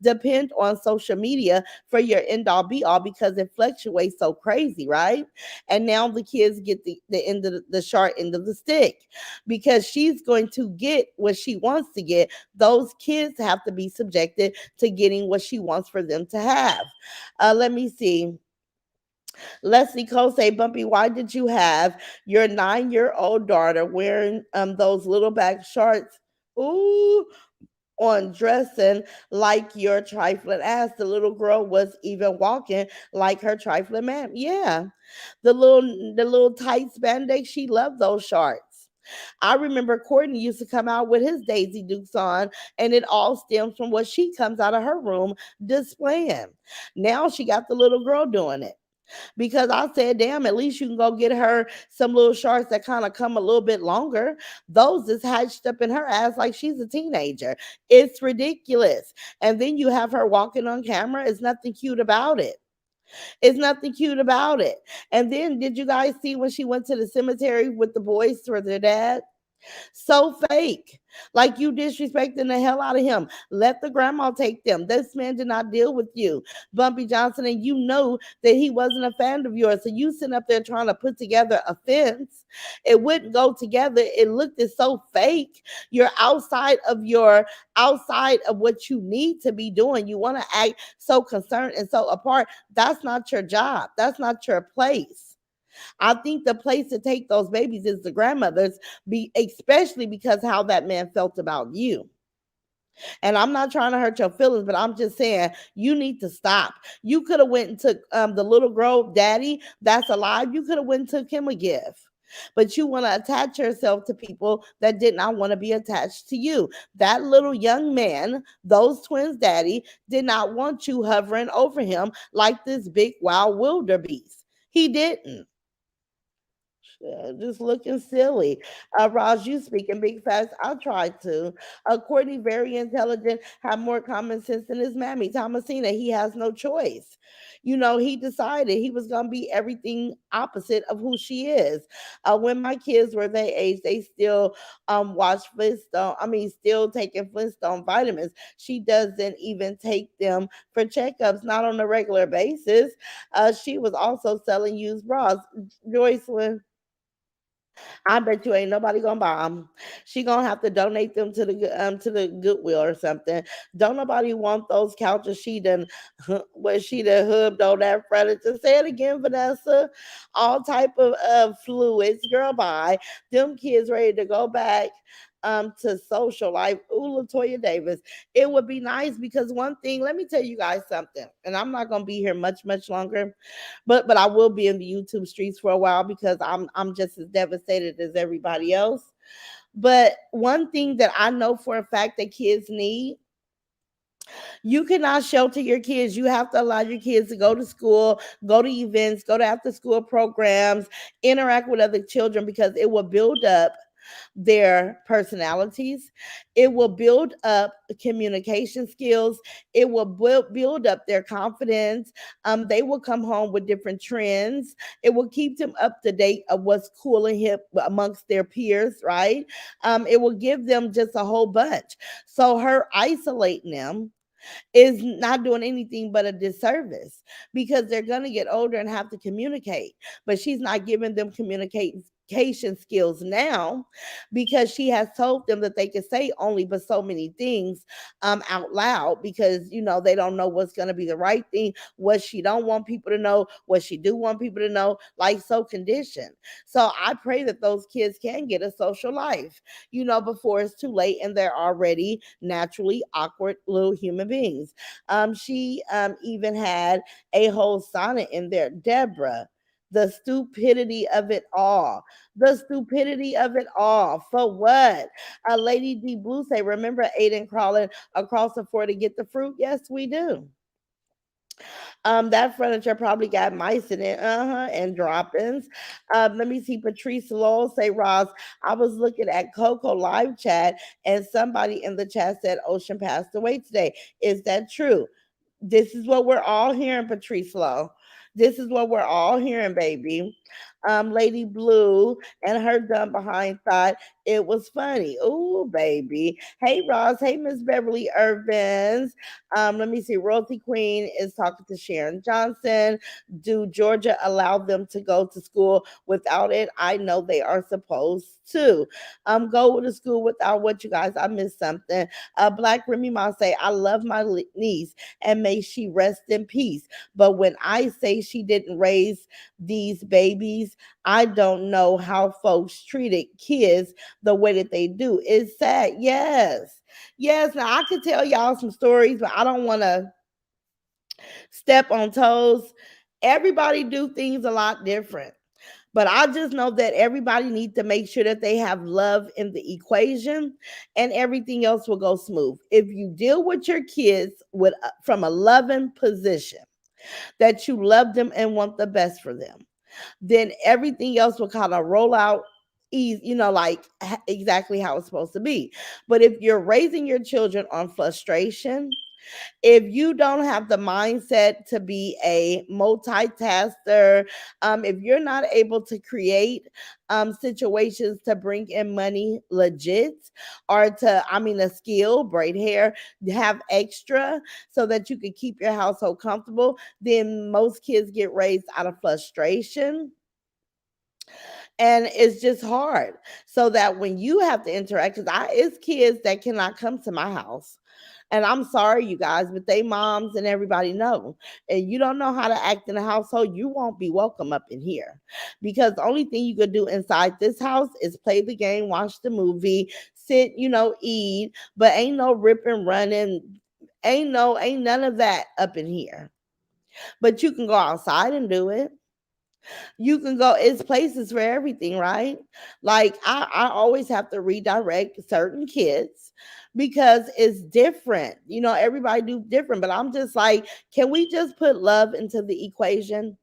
depend on social media for your end all be all because it fluctuates so crazy, right? And now the kids get the end of the short end of the stick because she's going to get what she wants to get. Those kids have to be subjected to getting what she wants for them to have. Let me see. Leslie Cole say, Bumpy, why did you have your 9-year-old daughter wearing those little back shorts? Ooh, on dressing like your trifling ass. The little girl was even walking like her trifling man. Yeah. The little tight spandex, she loved those shorts. I remember Courtney used to come out with his Daisy Dukes on, and it all stems from what she comes out of her room displaying. Now she got the little girl doing it because I said, damn, at least you can go get her some little shorts that kind of come a little bit longer. Those is hatched up in her ass like she's a teenager. It's ridiculous. And then you have her walking on camera. It's nothing cute about it. It's nothing cute about it. And then did you guys see when she went to the cemetery with the boys for their dad? So fake. Like you disrespecting the hell out of him. Let the grandma take them. This man did not deal with you, Bumpy Johnson, and you know that he wasn't a fan of yours. So you sitting up there trying to put together a fence. It wouldn't go together. It looked so fake. You're outside of what you need to be doing. You want to act so concerned and so apart. That's not your job. That's not your place. I think the place to take those babies is the grandmothers, especially because how that man felt about you. And I'm not trying to hurt your feelings, but I'm just saying you need to stop. You could have went and took the little girl daddy that's alive. You could have went and took him a gift. But you want to attach yourself to people that did not want to be attached to you. That little young man, those twins' daddy, did not want you hovering over him like this big wild wildebeest. He didn't. Just looking silly. Raj, you speaking big facts. I tried to. Courtney, very intelligent, have more common sense than his mammy. Thomasina, he has no choice. He decided he was going to be everything opposite of who she is. When my kids were their age, they still watch Flintstone. I mean, still taking Flintstone vitamins. She doesn't even take them for checkups, not on a regular basis. She was also selling used bras. Joycelyn, I bet you ain't nobody gonna buy them. She gonna have to donate them to the Goodwill or something. Don't nobody want those couches she done where she done hubbed on that furniture. Say it again, Vanessa. All type of fluids, girl. Bye. Them kids ready to go back to social life. Ooh, Latoya Davis. It would be nice because one thing. Let me tell you guys something, and I'm not gonna be here much longer, but I will be in the YouTube streets for a while because I'm just as devastated as everybody else. But one thing that I know for a fact that kids need, you cannot shelter your kids. You have to allow your kids to go to school, go to events, go to after school programs, interact with other children because it will build up their personalities. It will build up communication skills. It will build up their confidence. They will come home with different trends. It will keep them up to date of what's cool and hip amongst their peers, right? It will give them just a whole bunch. So her isolating them is not doing anything but a disservice because they're going to get older and have to communicate, but she's not giving them communication skills now because she has told them that they can say only but so many things out loud because they don't know what's going to be the right thing, what she don't want people to know, what she do want people to know, like so conditioned. So I pray that those kids can get a social life, before it's too late and they're already naturally awkward little human beings. She even had a whole sonnet in there, Deborah. The stupidity of it all. The stupidity of it all. For what? Lady D Blue say, remember Aiden crawling across the floor to get the fruit? Yes, we do. That furniture probably got mice in it, and droppings. Let me see. Patrice Lowell say, Ross, I was looking at Coco live chat, and somebody in the chat said Ocean passed away today. Is that true? This is what we're all hearing, Patrice Lowe. This is what we're all hearing, baby. Lady Blue and her dumb behind thought it was funny. Ooh, baby. Hey, Ross. Hey, Miss Beverly Irvins. Let me see. Royalty Queen is talking to Sharon Johnson. Do Georgia allow them to go to school without it? I know they are supposed to. Go to school without what, you guys? I missed something. Black Remy Ma say, I love my niece and may she rest in peace. But when I say she didn't raise these babies, I don't know how folks treated kids the way that they do. It's sad. Yes. Yes. Now I could tell y'all some stories, but I don't want to step on toes. Everybody do things a lot different. But I just know that everybody needs to make sure that they have love in the equation and everything else will go smooth. If you deal with your kids with from a loving position, that you love them and want the best for them, then everything else will kind of roll out easy, like exactly how it's supposed to be. But if you're raising your children on frustration, if you don't have the mindset to be a multitasker, if you're not able to create situations to bring in money legit, or to, I mean, a skill, braid hair, have extra so that you can keep your household comfortable, then most kids get raised out of frustration and it's just hard. So that when you have to interact, because it's kids that cannot come to my house, and I'm sorry, you guys, but they moms and everybody know. And you don't know how to act in a household, you won't be welcome up in here. Because the only thing you could do inside this house is play the game, watch the movie, sit, eat, but ain't no ripping, running, ain't none of that up in here. But you can go outside and do it. You can go, it's places for everything, right? Like I always have to redirect certain kids because it's different, everybody do different, but I'm just like, can we just put love into the equation?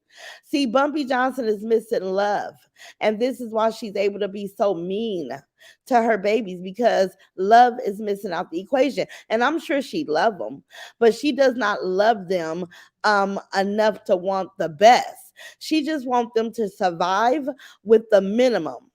See, Bumpy Johnson is missing love, and this is why she's able to be so mean to her babies, because love is missing out the equation. And I'm sure she love them, but she does not love them enough to want the best. She just wants them to survive with the minimum.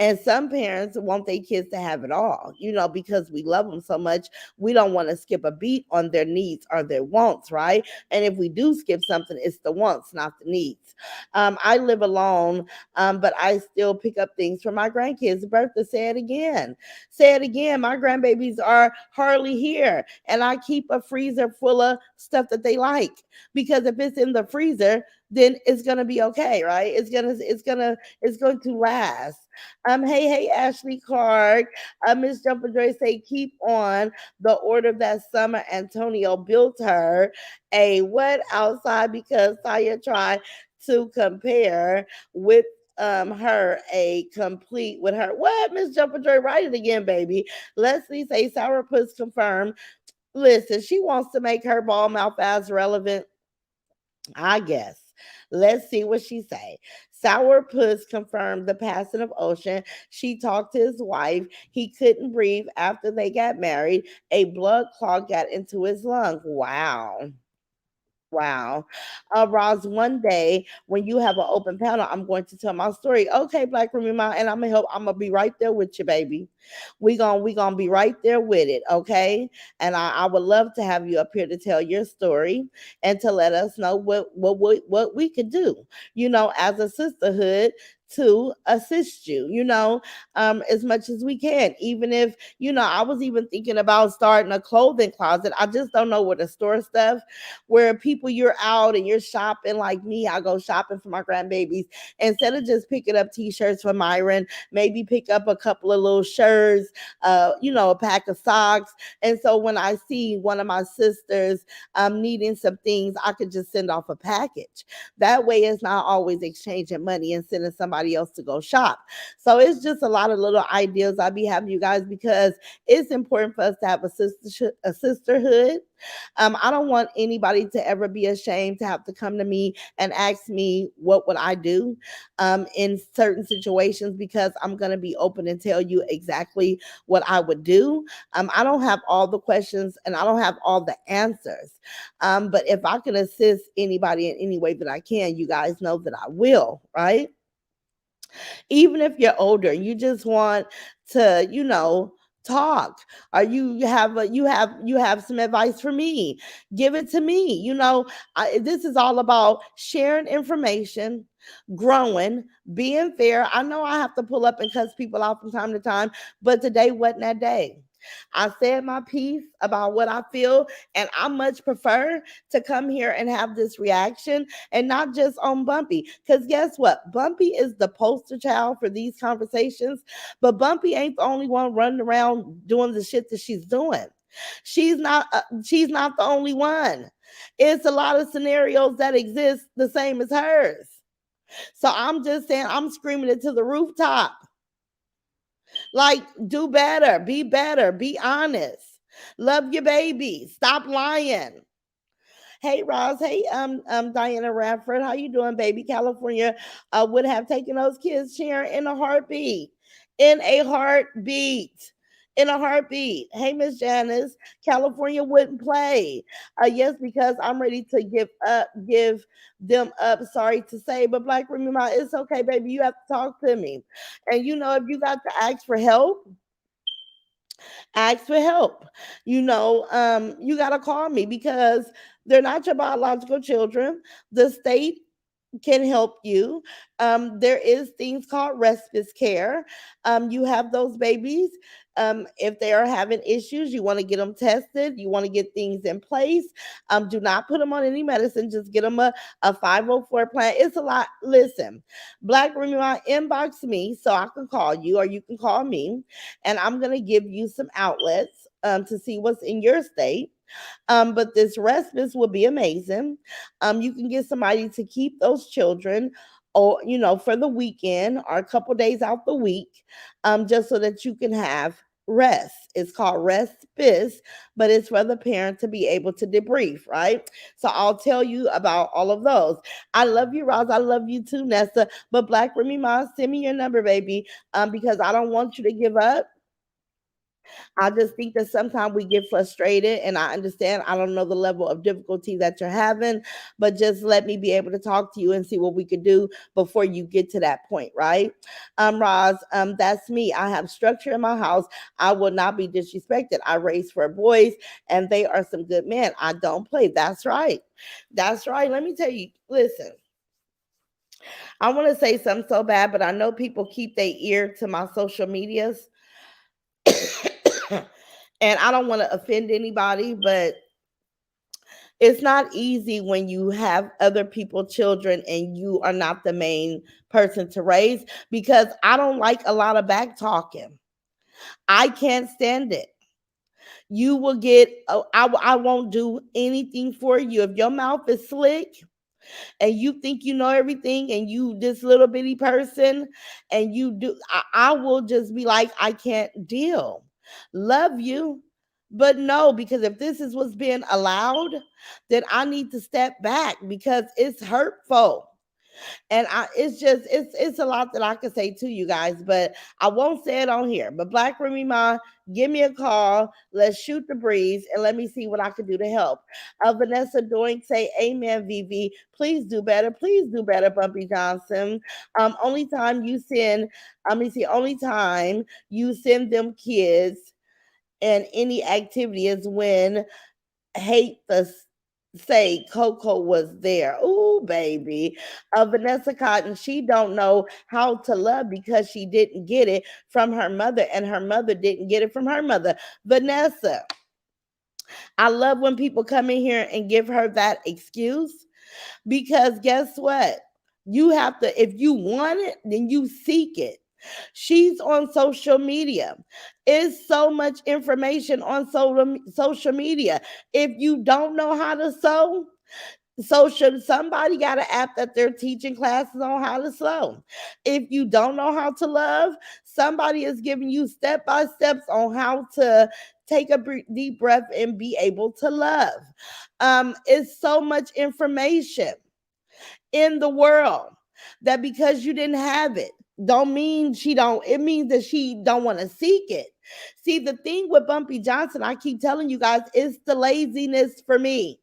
And some parents want their kids to have it all, because we love them so much. We don't want to skip a beat on their needs or their wants, right? And if we do skip something, it's the wants, not the needs. I live alone, but I still pick up things for my grandkids. Bertha, say it again. Say it again. My grandbabies are hardly here, and I keep a freezer full of stuff that they like, because if it's in the freezer, then it's gonna be okay, right? It's going to last. Hey, Ashley Clark. Miss Jumper Joy say, keep on the order that summer Antonio built her a what outside, because Saya tried to compare with her a complete with her. What, Miss Jumper Joy? Write it again, baby. Leslie say sourpuss confirmed. Listen, she wants to make her ball mouth as relevant, I guess. Let's see what she say. Sourpuss confirmed the passing of Ocean. She talked to his wife. He couldn't breathe after they got married. A blood clot got into his lung. Wow. Wow. Roz, one day when you have an open panel, I'm going to tell my story. Okay, Black Remy Ma, and I'm gonna be right there with you, baby. We gonna be right there with it, okay? And I would love to have you up here to tell your story and to let us know what we could do, as a sisterhood to assist you, as much as we can. Even if, I was even thinking about starting a clothing closet. I just don't know where to store stuff. Where people, you're out and you're shopping like me, I go shopping for my grandbabies. Instead of just picking up t-shirts for Myron, maybe pick up a couple of little shirts, a pack of socks. And so when I see one of my sisters needing some things, I could just send off a package. That way, it's not always exchanging money and sending somebody else to go shop. So it's just a lot of little ideas I'll be having you guys, because it's important for us to have a sisterhood. I don't want anybody to ever be ashamed to have to come to me and ask me what would I do in certain situations, because I'm going to be open and tell you exactly what I would do. I don't have all the questions and I don't have all the answers. But if I can assist anybody in any way that I can, you guys know that I will, right? Even if you're older, you just want to, talk, or you have some advice for me, give it to me. This is all about sharing information, growing, being fair. I know I have to pull up and cuss people out from time to time, but today wasn't that day. I said my piece about what I feel, and I much prefer to come here and have this reaction and not just on Bumpy. Because guess what? Bumpy is the poster child for these conversations, but Bumpy ain't the only one running around doing the shit that she's doing. She's not the only one. It's a lot of scenarios that exist the same as hers. So I'm just saying, I'm screaming it to the rooftop. Like, do better, be honest. Love your baby. Stop lying. Hey Ross, hey Diana Radford, how you doing, baby? California would have taken those kids, Sharon, in a heartbeat. In a heartbeat. In a heartbeat. Hey Miss Janice, California wouldn't play. Yes, because I'm ready to give them up. Sorry to say, but Black Remy Ma, it's okay, baby. You have to talk to me. And if you got to ask for help, ask for help. You got to call me, because they're not your biological children. The state can help you. There is things called respite care. You have those babies. If they are having issues, you want to get them tested. You want to get things in place. Do not put them on any medicine. Just get them a 504 plan. It's a lot. Listen, Black Remy, inbox me so I can call you, or you can call me, and I'm going to give you some outlets to see what's in your state. But this respite will be amazing. You can get somebody to keep those children, or for the weekend or a couple days out the week, just so that you can have rest. It's called respite, but it's for the parent to be able to debrief, right? So I'll tell you about all of those. I love you, Roz. I love you too, Nessa. But Black Remy Ma, send me your number, baby, because I don't want you to give up. I just think that sometimes we get frustrated, and I understand. I don't know the level of difficulty that you're having, but just let me be able to talk to you and see what we could do before you get to that point, right? Roz, that's me. I have structure in my house. I will not be disrespected. I raise four boys, and they are some good men. I don't play. That's right. That's right. Let me tell you, listen. I want to say something so bad, but I know people keep their ear to my social medias. And I don't want to offend anybody, but it's not easy when you have other people children and you are not the main person to raise, because I don't like a lot of back talking. I can't stand it. You will get I won't do anything for you if your mouth is slick and you think you know everything, and you this little bitty person, and you do I will just be like, I can't deal. Love you, but no, because if this is what's being allowed, then I need to step back, because it's hurtful. And it's a lot that I could say to you guys, but I won't say it on here. But Black Remy Ma, give me a call. Let's shoot the breeze and let me see what I can do to help. Vanessa Doink say, Amen, Vivi. Please do better. Please do better, Bumpy Johnson. Only time you send, let me see, only time you send them kids and any activity is when hate the say Coco was there. Ooh, baby. Vanessa Cotton, she don't know how to love because she didn't get it from her mother, and her mother didn't get it from her mother. Vanessa, I love when people come in here and give her that excuse, because guess what? You have to, if you want it, then you seek it. She's on social media. It's so much information on social media. If you don't know how to sew, social somebody got an app that they're teaching classes on how to sew. If you don't know how to love, somebody is giving you step by steps on how to take a deep breath and be able to love. It's so much information in the world that because you didn't have it don't mean she don't, it means that she don't want to seek it. See, the thing with Bumpy Johnson, I keep telling you guys, it's the laziness for me,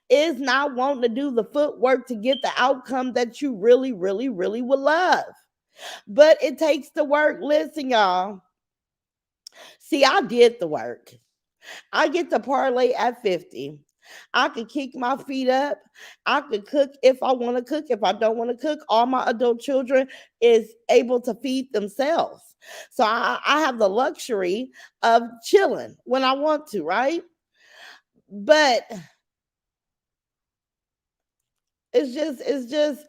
is not wanting to do the footwork to get the outcome that you really, really, really would love. But it takes the work. Listen, y'all. See, I did the work. I get to parlay at 50. I could kick my feet up. I could cook if I want to cook. If I don't want to cook, all my adult children is able to feed themselves. So I have the luxury of chilling when I want to, right? But it's just,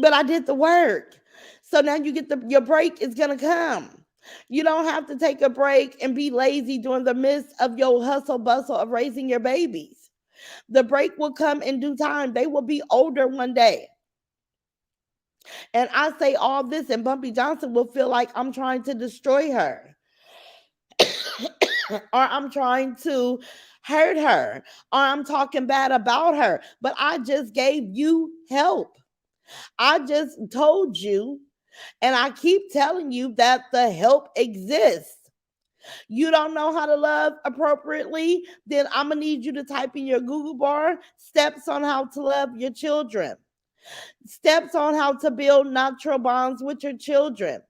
but I did the work. So now you get your break is gonna come. You don't have to take a break and be lazy during the midst of your hustle bustle of raising your babies. The break will come in due time. They will be older one day. And I say all this, and Bumpy Johnson will feel like I'm trying to destroy her, or I'm trying to hurt her, or I'm talking bad about her. But I just gave you help. I just told you, and I keep telling you that the help exists. You don't know how to love appropriately, then I'm going to need you to type in your Google bar steps on how to love your children, steps on how to build natural bonds with your children,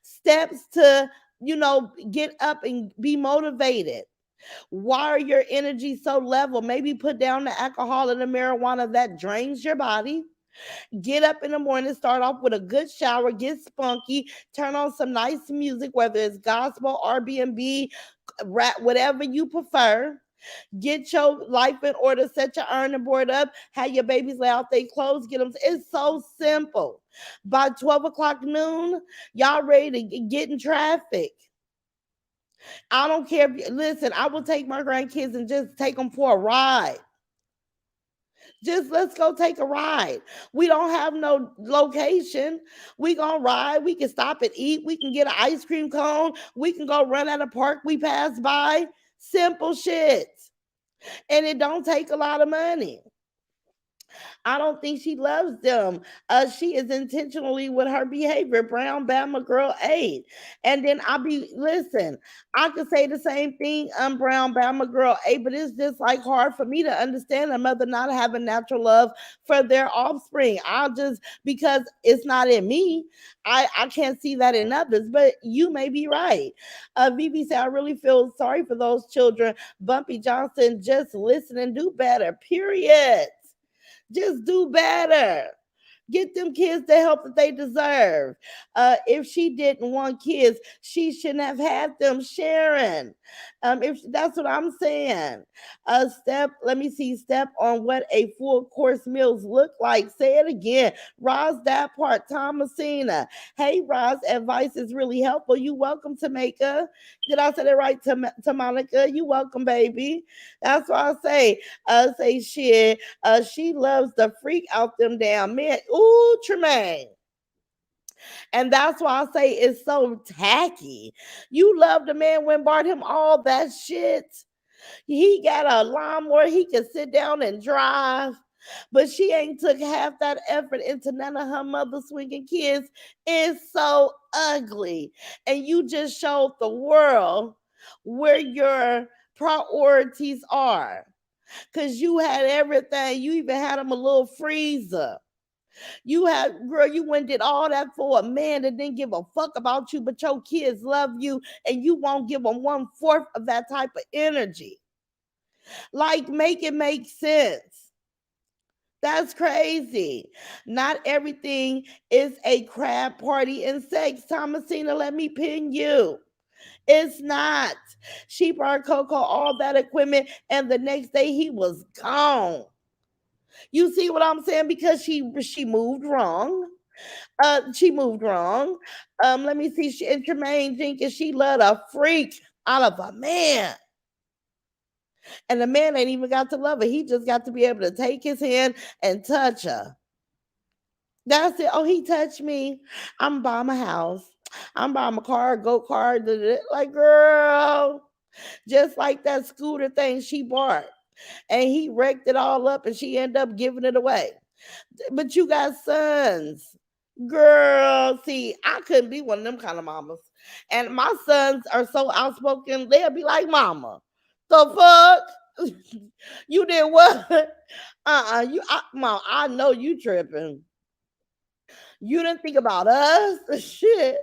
steps to, get up and be motivated. Why are your energy so level? Maybe put down the alcohol and the marijuana that drains your body. Get up in the morning, start off with a good shower, get spunky, turn on some nice music, whether it's gospel, Airbnb, rap, whatever you prefer. Get your life in order, set your ironing board up, have your babies lay out their clothes, get them. It's so simple. By 12 o'clock noon, y'all ready to get in traffic. I don't care if listen, I will take my grandkids and just take them for a ride. Just let's go take a ride. We don't have no location. We gonna ride. We can stop and eat. We can get an ice cream cone. We can go run at a park we pass by. Simple shit. And it don't take a lot of money. I don't think she loves them. She is intentionally with her behavior. Brown Bama girl 8. And then listen, I could say the same thing, Brown Bama girl 8, but it's just like hard for me to understand a mother not having natural love for their offspring. I'll just, because it's not in me, I can't see that in others, but you may be right. Vivi said, I really feel sorry for those children. Bumpy Johnson, just listen and do better, period. Just do better. Get them kids the help that they deserve. If she didn't want kids, she shouldn't have had them. Sharon, if that's what I'm saying. Let me see. Step on what a full course meals look like. Say it again. Roz, that part. Thomasina. Hey, Roz, advice is really helpful. You welcome, Tamika. Did I say that right? To Monica. You welcome, baby. That's what I say. Say shit. She loves the freak out them damn men. Ooh, Tremaine. And that's why I say it's so tacky. You love the man when bought him all that shit. He got a lawnmower he can sit down and drive. But she ain't took half that effort into none of her mother swinging kids. It's so ugly. And you just showed the world where your priorities are. Cause you had everything. You even had him a little freezer. You had, girl, you went and did all that for a man that didn't give a fuck about you, but your kids love you and you won't give them 1/4 of that type of energy. Like, make it make sense. That's crazy. Not everything is a crab party and sex. Thomasina, let me pin you. It's not. She brought Coco all that equipment, and the next day he was gone. You see what I'm saying? Because she moved wrong. She moved wrong. Let me see. She and Tremaine Jenkins, she loved a freak out of a man. And the man ain't even got to love her. He just got to be able to take his hand and touch her. That's it. Oh, he touched me. I'm buying my house. I'm buying my car, go kart. Like, girl, just like that scooter thing she bought. And he wrecked it all up and she ended up giving it away. But you got sons. Girl, see, I couldn't be one of them kind of mamas. And my sons are so outspoken, they'll be like, Mama, the fuck? You did what? Mom, I know you tripping. You didn't think about us? Shit.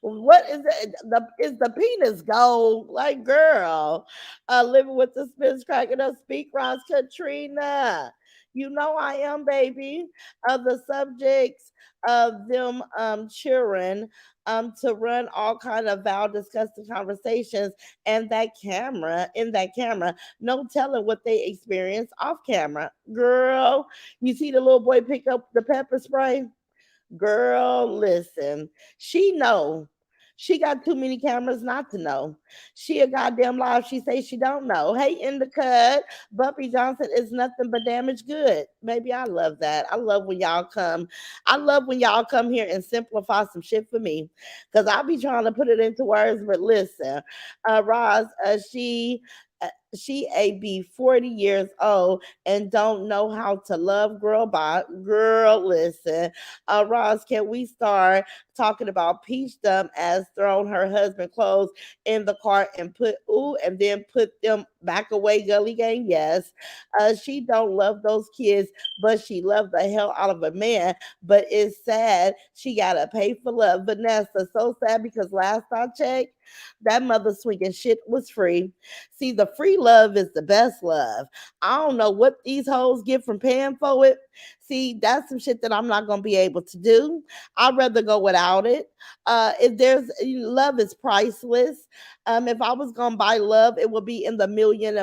What is it? Is the penis gold? Like, girl, living with the spins cracking up. Speak, Ross Katrina. You know I am, baby. The subjects of them cheering to run all kind of foul, disgusting conversations, and that camera in that camera, no telling what they experience off camera. Girl, you see the little boy pick up the pepper spray. Girl, listen. She know. She got too many cameras not to know. She a goddamn live. She say she don't know. Hey, in the cut, Bumpy Johnson is nothing but damaged good. Baby, I love that. I love when y'all come. I love when y'all come here and simplify some shit for me. Cause I'll be trying to put it into words, but listen, Roz, she a be 40 years old and don't know how to love girl, listen. Roz, can we start talking about Peach Dump as thrown her husband clothes in the cart and then put them back away, Gully Gang? Yes. She don't love those kids, but she loved the hell out of a man. But it's sad she gotta pay for love. Vanessa, so sad because last I checked, that mother swinging shit was free. See, the free love is the best love. I don't know what these hoes get from paying for it. See, that's some shit that I'm not gonna be able to do. I'd rather go without it. If there's love is priceless. If I was gonna buy love, it would be in the millions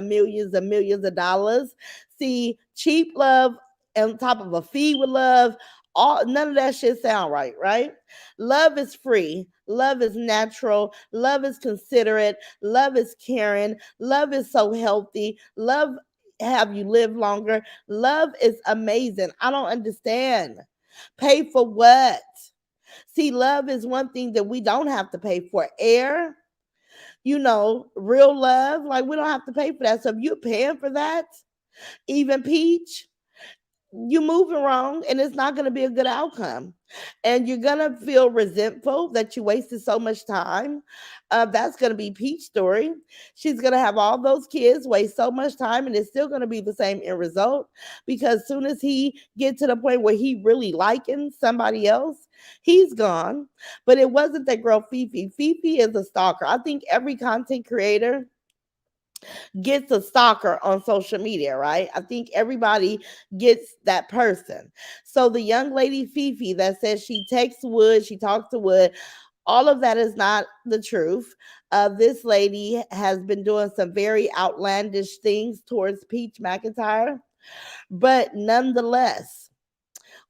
and millions of dollars. See, cheap love on top of a fee with love, all none of that shit sound right, right? Love is free. Love is natural. Love is considerate. Love is caring. Love is so healthy. Love have you live longer. Love is amazing. I don't understand. Pay for what? See, love is one thing that we don't have to pay for. Air, real love, like we don't have to pay for that. So if you're paying for that, even Peach, you moving wrong and it's not going to be a good outcome, and you're going to feel resentful that you wasted so much time. That's going to be Peach story. She's going to have all those kids waste so much time and it's still going to be the same end result, because soon as he get to the point where he really liking somebody else, he's gone. But it wasn't that girl Fifi is a stalker. I think every content creator gets a stalker on social media, right? I think everybody gets that person. So the young lady Fifi that says she texts Wood, she talks to Wood, all of that is not the truth. This lady has been doing some very outlandish things towards Peach McIntyre, but nonetheless,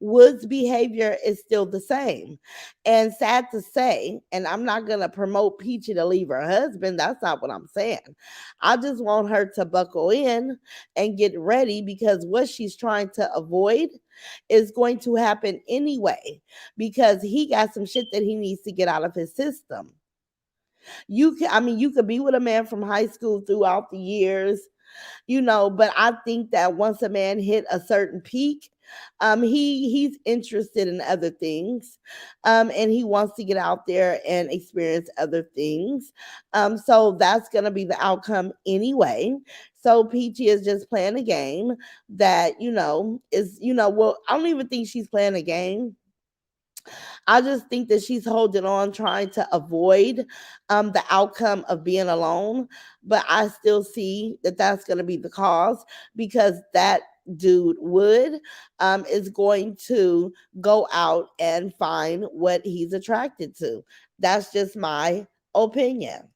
Wood's behavior is still the same. And sad to say, and I'm not going to promote Peachy to leave her husband. That's not what I'm saying. I just want her to buckle in and get ready, because what she's trying to avoid is going to happen anyway, because he got some shit that he needs to get out of his system. You could be with a man from high school throughout the years, but I think that once a man hit a certain peak, he's interested in other things, and he wants to get out there and experience other things. So that's gonna be the outcome anyway. So Peachy is just playing a game that is well, I don't even think she's playing a game. I just think that she's holding on, trying to avoid the outcome of being alone. But I still see that that's going to be the cause, because that dude would, is going to go out and find what he's attracted to. That's just my opinion.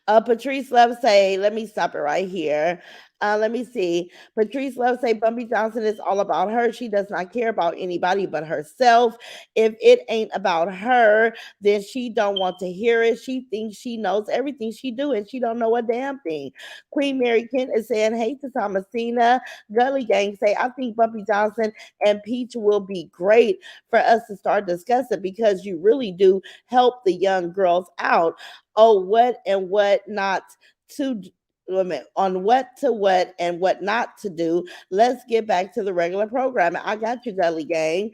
Patrice Love say, let me stop it right here. Let me see. Patrice Love say Bumpy Johnson is all about her. She does not care about anybody but herself. If it ain't about her, then she don't want to hear it. She thinks she knows everything she do, and she don't know a damn thing. Queen Mary Kent is saying, hey to Thomasina. Gully Gang say, I think Bumpy Johnson and Peach will be great for us to start discussing because you really do help the young girls out. Oh, what and what not to wait a minute, on what and what not to do. Let's get back to the regular programming. I got you, Gully Gang.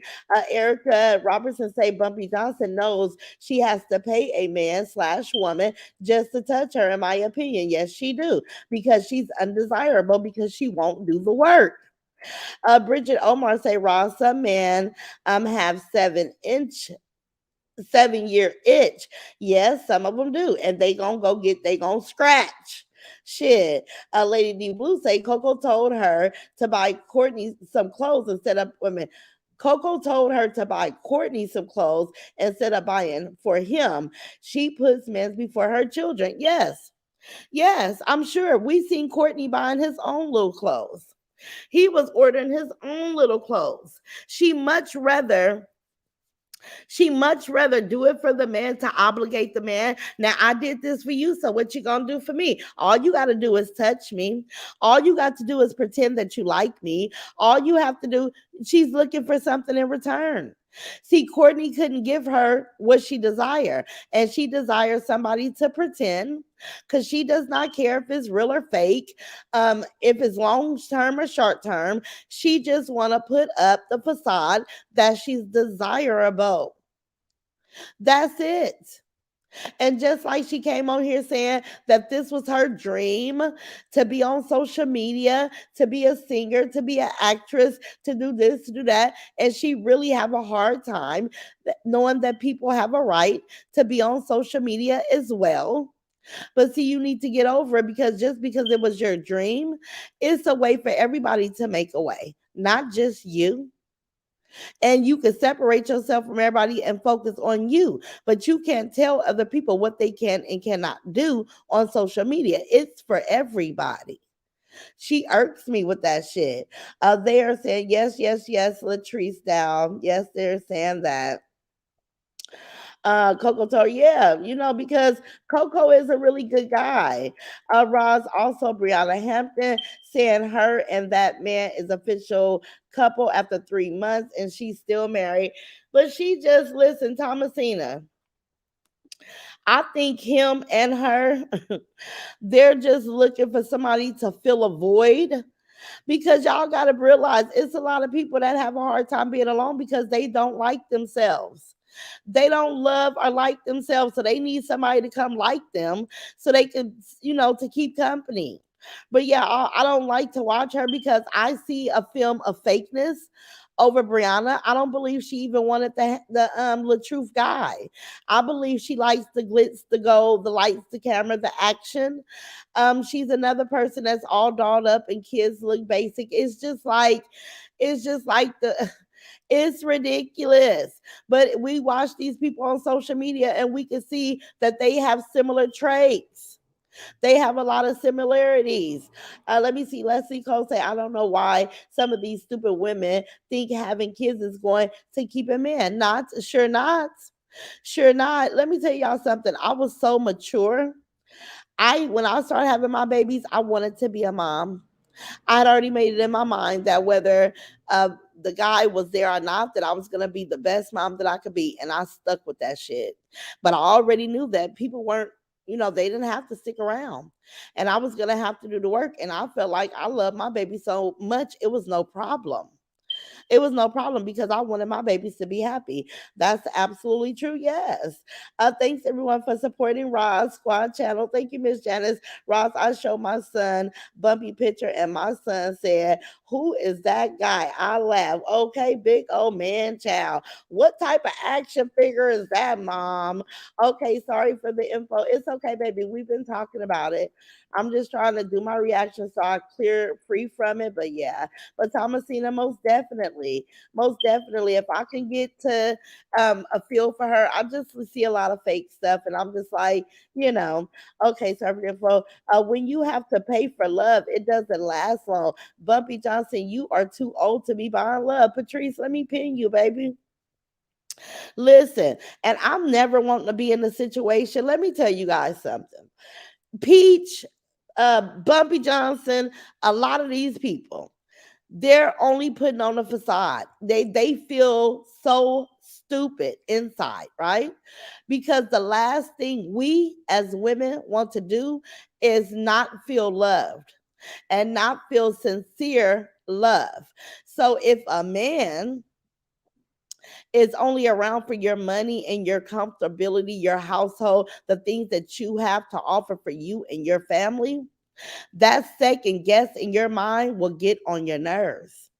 Erica Robertson say Bumpy Johnson knows she has to pay a man slash woman just to touch her. In my opinion, yes, she do because she's undesirable because she won't do the work. Bridget Omar say Ross, some men have 7-year itch. Yes, some of them do, and they gonna scratch. Shit. Lady D Blue say Coco told her to buy Courtney some clothes instead of women. Coco told her to buy Courtney some clothes instead of buying for him. She puts men before her children. Yes. Yes, I'm sure. We seen Courtney buying his own little clothes. He was ordering his own little clothes. She much rather do it for the man to obligate the man. Now I did this for you, so what you gonna do for me? All you gotta do is touch me. All you got to do is pretend that you like me. All you have to do, she's looking for something in return. See, Courtney couldn't give her what she desired, and she desires somebody to pretend because she does not care if it's real or fake, if it's long term or short term. She just want to put up the facade that she's desirable. That's it. And just like she came on here saying that this was her dream to be on social media, to be a singer, to be an actress, to do this, to do that, and she really have a hard time knowing that people have a right to be on social media as well. But see, you need to get over it because just because it was your dream, it's a way for everybody to make a way, not just you. And you can separate yourself from everybody and focus on you, but you can't tell other people what they can and cannot do on social media. It's for everybody. She irks me with that shit. They are saying yes, yes, yes, Latrice down. Yes, they're saying that. Coco told, yeah, because Coco is a really good guy. Roz also Brianna Hampton saying her and that man is official couple after 3 months and she's still married. But she just listen, Thomasina. I think him and her, they're just looking for somebody to fill a void because y'all got to realize it's a lot of people that have a hard time being alone because they don't like themselves. They don't love or like themselves, so they need somebody to come like them so they can, to keep company. But yeah, I don't like to watch her because I see a film of fakeness over Brianna. I don't believe she even wanted the truth guy. I believe she likes the glitz, the gold, the lights, the camera, the action. She's another person that's all dolled up and kids look basic. It's just like the it's ridiculous. But we watch these people on social media and we can see that they have similar traits. They have a lot of similarities. Let me see. Leslie Cole say, I don't know why some of these stupid women think having kids is going to keep a man. Not, sure not. Sure not. Let me tell y'all something. I was so mature. When I started having my babies, I wanted to be a mom. I'd already made it in my mind that whether the guy was there or not, that I was gonna be the best mom that I could be, and I stuck with that shit. But I already knew that people weren't, they didn't have to stick around, and I was gonna have to do the work. And I felt like I loved my baby so much, it was no problem. It was no problem because I wanted my babies to be happy. That's absolutely true. Yes. Thanks everyone for supporting Ross Squad channel. Thank you, Miss Janice. Ross, I showed my son Bumpy picture, and my son said, "Who is that guy?" I laughed. Okay, big old man child. What type of action figure is that, mom? Okay, sorry for the info. It's okay, baby. We've been talking about it. I'm just trying to do my reaction so I clear free from it. But yeah, but Thomasina, most definitely, if I can get to a feel for her, I just see a lot of fake stuff, and I'm just like, you know, okay. So info. When you have to pay for love, it doesn't last long. Bumpy Johnson, you are too old to be buying love. Patrice, let me pin you, baby. Listen, and I'm never wanting to be in a situation. Let me tell you guys something. Peach, Bumpy Johnson, a lot of these people, they're only putting on a facade. They feel so stupid inside, right? Because the last thing we as women want to do is not feel loved and not feel sincere love. So if a man is only around for your money and your comfortability, your household, the things that you have to offer for you and your family, that second guess in your mind will get on your nerves.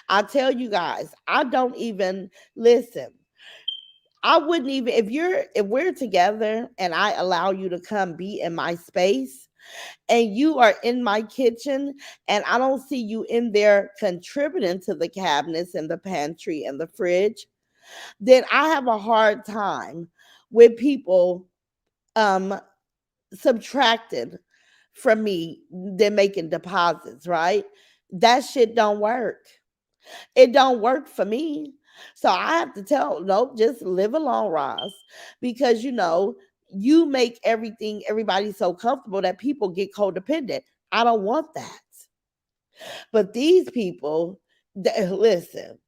I tell you guys, I don't even listen. I wouldn't even if we're together and I allow you to come be in my space and you are in my kitchen and I don't see you in there contributing to the cabinets and the pantry and the fridge, then I have a hard time with people um subtracting from me than making deposits, right? That shit don't work. It don't work for me. So I have to tell, nope, just live alone, Ross, because you make everybody so comfortable that people get codependent. I don't want that. But these people, listen,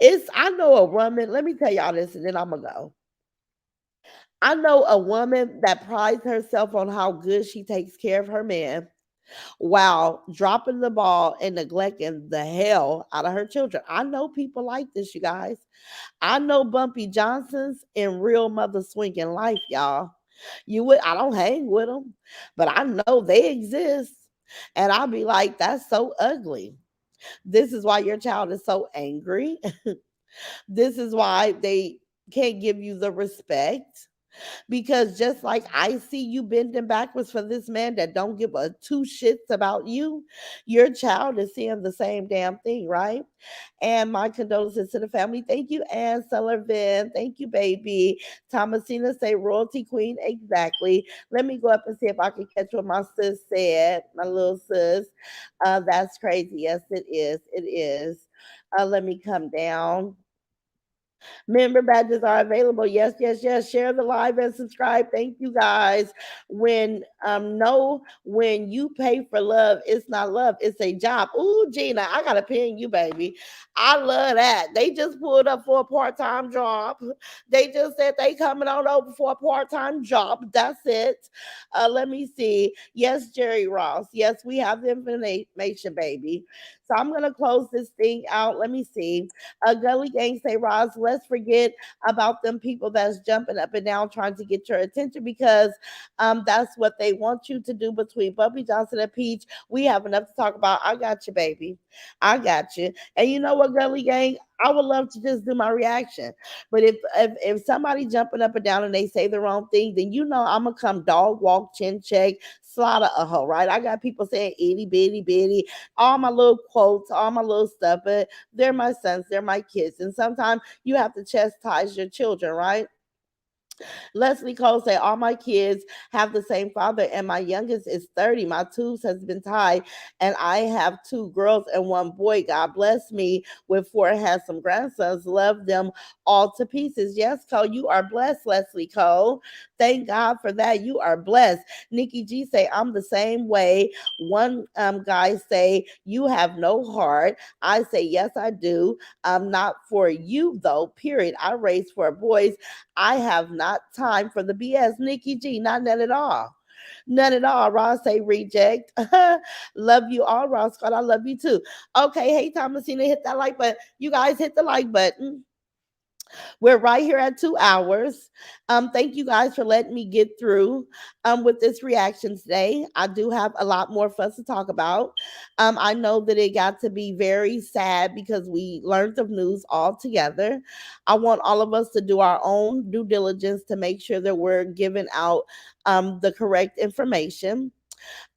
I know a woman, let me tell y'all this and then I'm gonna go. I know a woman that prides herself on how good she takes care of her man while dropping the ball and neglecting the hell out of her children. I know people like this, you guys. I know Bumpy Johnsons in real mother swinging life, y'all. I don't hang with them, but I know they exist. And I'll be like, that's so ugly. This is why your child is so angry. This is why they can't give you the respect, because just like I see you bending backwards for this man that don't give a two shits about you, your child is seeing the same damn thing, right? And my condolences to the family. Thank you, Ann Sullivan. Thank you, baby. Thomasina say royalty queen. Exactly. Let me go up and see if I can catch what my sis said, my little sis. That's crazy. Yes, it is. It is. Let me come down. Member badges are available. Yes, yes, yes. Share the live and subscribe. Thank you guys. When you pay for love, it's not love, it's a job. Ooh, Gina, I gotta pin you, baby. I love that. They just pulled up for a part-time job. They just said they coming on over for a part-time job. That's it. Let me see. Yes, Jerry Ross. Yes, we have the information, baby. So I'm gonna close this thing out. Let me see. Gully Gang say, Roz, let's forget about them people that's jumping up and down trying to get your attention, because that's what they want you to do. Between Bumpy Johnson and Peach, we have enough to talk about. I got you, baby. I got you. And you know what, Gully Gang? I would love to just do my reaction. But if somebody jumping up and down and they say the wrong thing, then I'm gonna come dog walk, chin check, slaughter a hoe, right? I got people saying itty bitty bitty, all my little quotes, all my little stuff, but they're my sons, they're my kids. And sometimes you have to chastise your children, right? Leslie Cole say, all my kids have the same father, and my youngest is 30. My tubes has been tied, and I have two girls and one boy. God bless me with four handsome grandsons. Love them all to pieces. Yes, Cole, you are blessed, Leslie Cole. Thank God for that. You are blessed. Nikki G say, I'm the same way. One guy say, you have no heart. I say, yes, I do. Not for you, though, period. I raised four boys. I have not time for the BS. Nikki G, not that at all. None at all. Ross say reject. Love you all, Ross Scott. I love you too. Okay, hey Thomasina, hit that like button. You guys hit the like button. We're right here at 2 hours. Thank you guys for letting me get through with this reaction today. I do have a lot more for us to talk about. I know that it got to be very sad because we learned of news all together. I want all of us to do our own due diligence to make sure that we're giving out the correct information.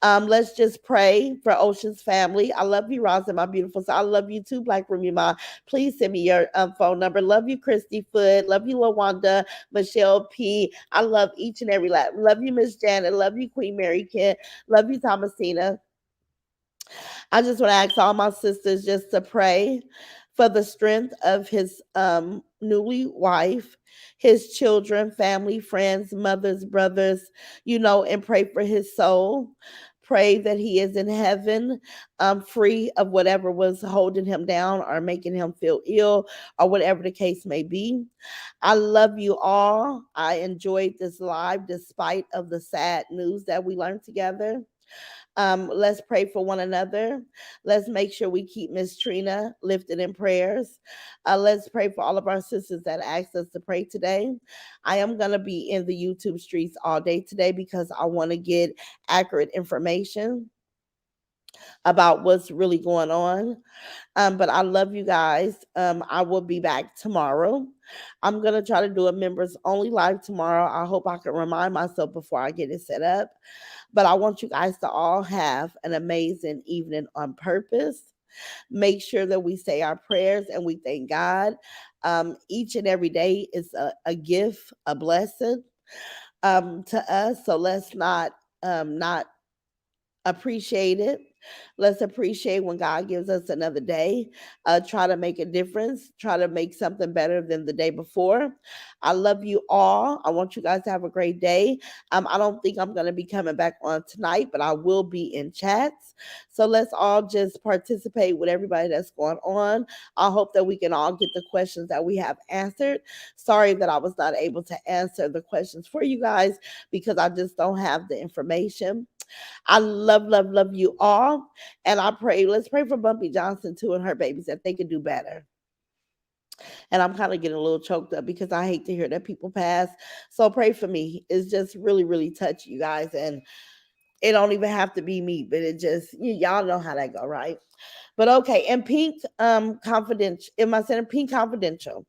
Let's just pray for Ocean's family. I love you, Rosa, my beautiful. So I love you too, Black Rumi Ma. Please send me your phone number. Love you, Christy Foot. Love you, Lawanda, Michelle P. I love each and every lap. Love you, Miss Janet. Love you, Queen Mary Kent. Love you, Thomasina. I just want to ask all my sisters just to pray for the strength of his newly wife, his children, family, friends, mothers, brothers, and pray for his soul. Pray that he is in heaven, free of whatever was holding him down or making him feel ill or whatever the case may be. I love you all. I enjoyed this live despite of the sad news that we learned together. Let's pray for one another. Let's make sure we keep Miss Trina lifted in prayers. Let's pray for all of our sisters that asked us to pray today. I am going to be in the YouTube streets all day today because I want to get accurate information about what's really going on. But I love you guys. I will be back tomorrow. I'm gonna try to do a members only live tomorrow. I hope I can remind myself before I get it set up. But I want you guys to all have an amazing evening on purpose. Make sure that we say our prayers and we thank God. Each and every day is a gift, a blessing to us. So let's not appreciate it. Let's appreciate when God gives us another day. Try to make a difference. Try to make something better than the day before. I love you all. I want you guys to have a great day. I don't think I'm going to be coming back on tonight, but I will be in chats. So let's all just participate with everybody that's going on. I hope that we can all get the questions that we have answered. Sorry that I was not able to answer the questions for you guys because I just don't have the information. I love, love, love you all. And let's pray for Bumpy Johnson too and her babies that they can do better. And I'm kind of getting a little choked up because I hate to hear that people pass. So pray for me. It's just really, really touchy, you guys. And it don't even have to be me, but it just, y'all know how that go, right? But okay, and Pink Confidential, am I saying Pink Confidential?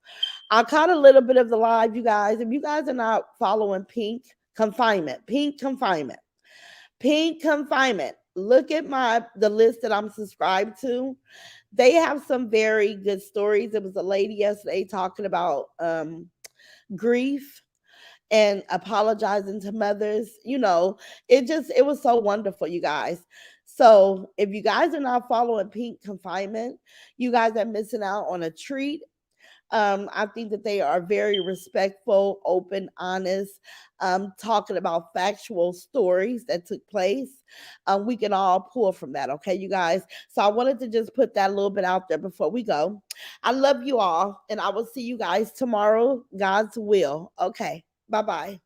I caught a little bit of the live, you guys. If you guys are not following Pink Confinement. Pink Confinement. Look at the list that I'm subscribed to. They have some very good stories. There was a lady yesterday talking about grief and apologizing to mothers. It was so wonderful, you guys. So if you guys are not following Pink Confinement, you guys are missing out on a treat. I think that they are very respectful, open, honest, talking about factual stories that took place. We can all pull from that, okay, you guys? So I wanted to just put that a little bit out there before we go. I love you all, and I will see you guys tomorrow, God's will. Okay, bye bye.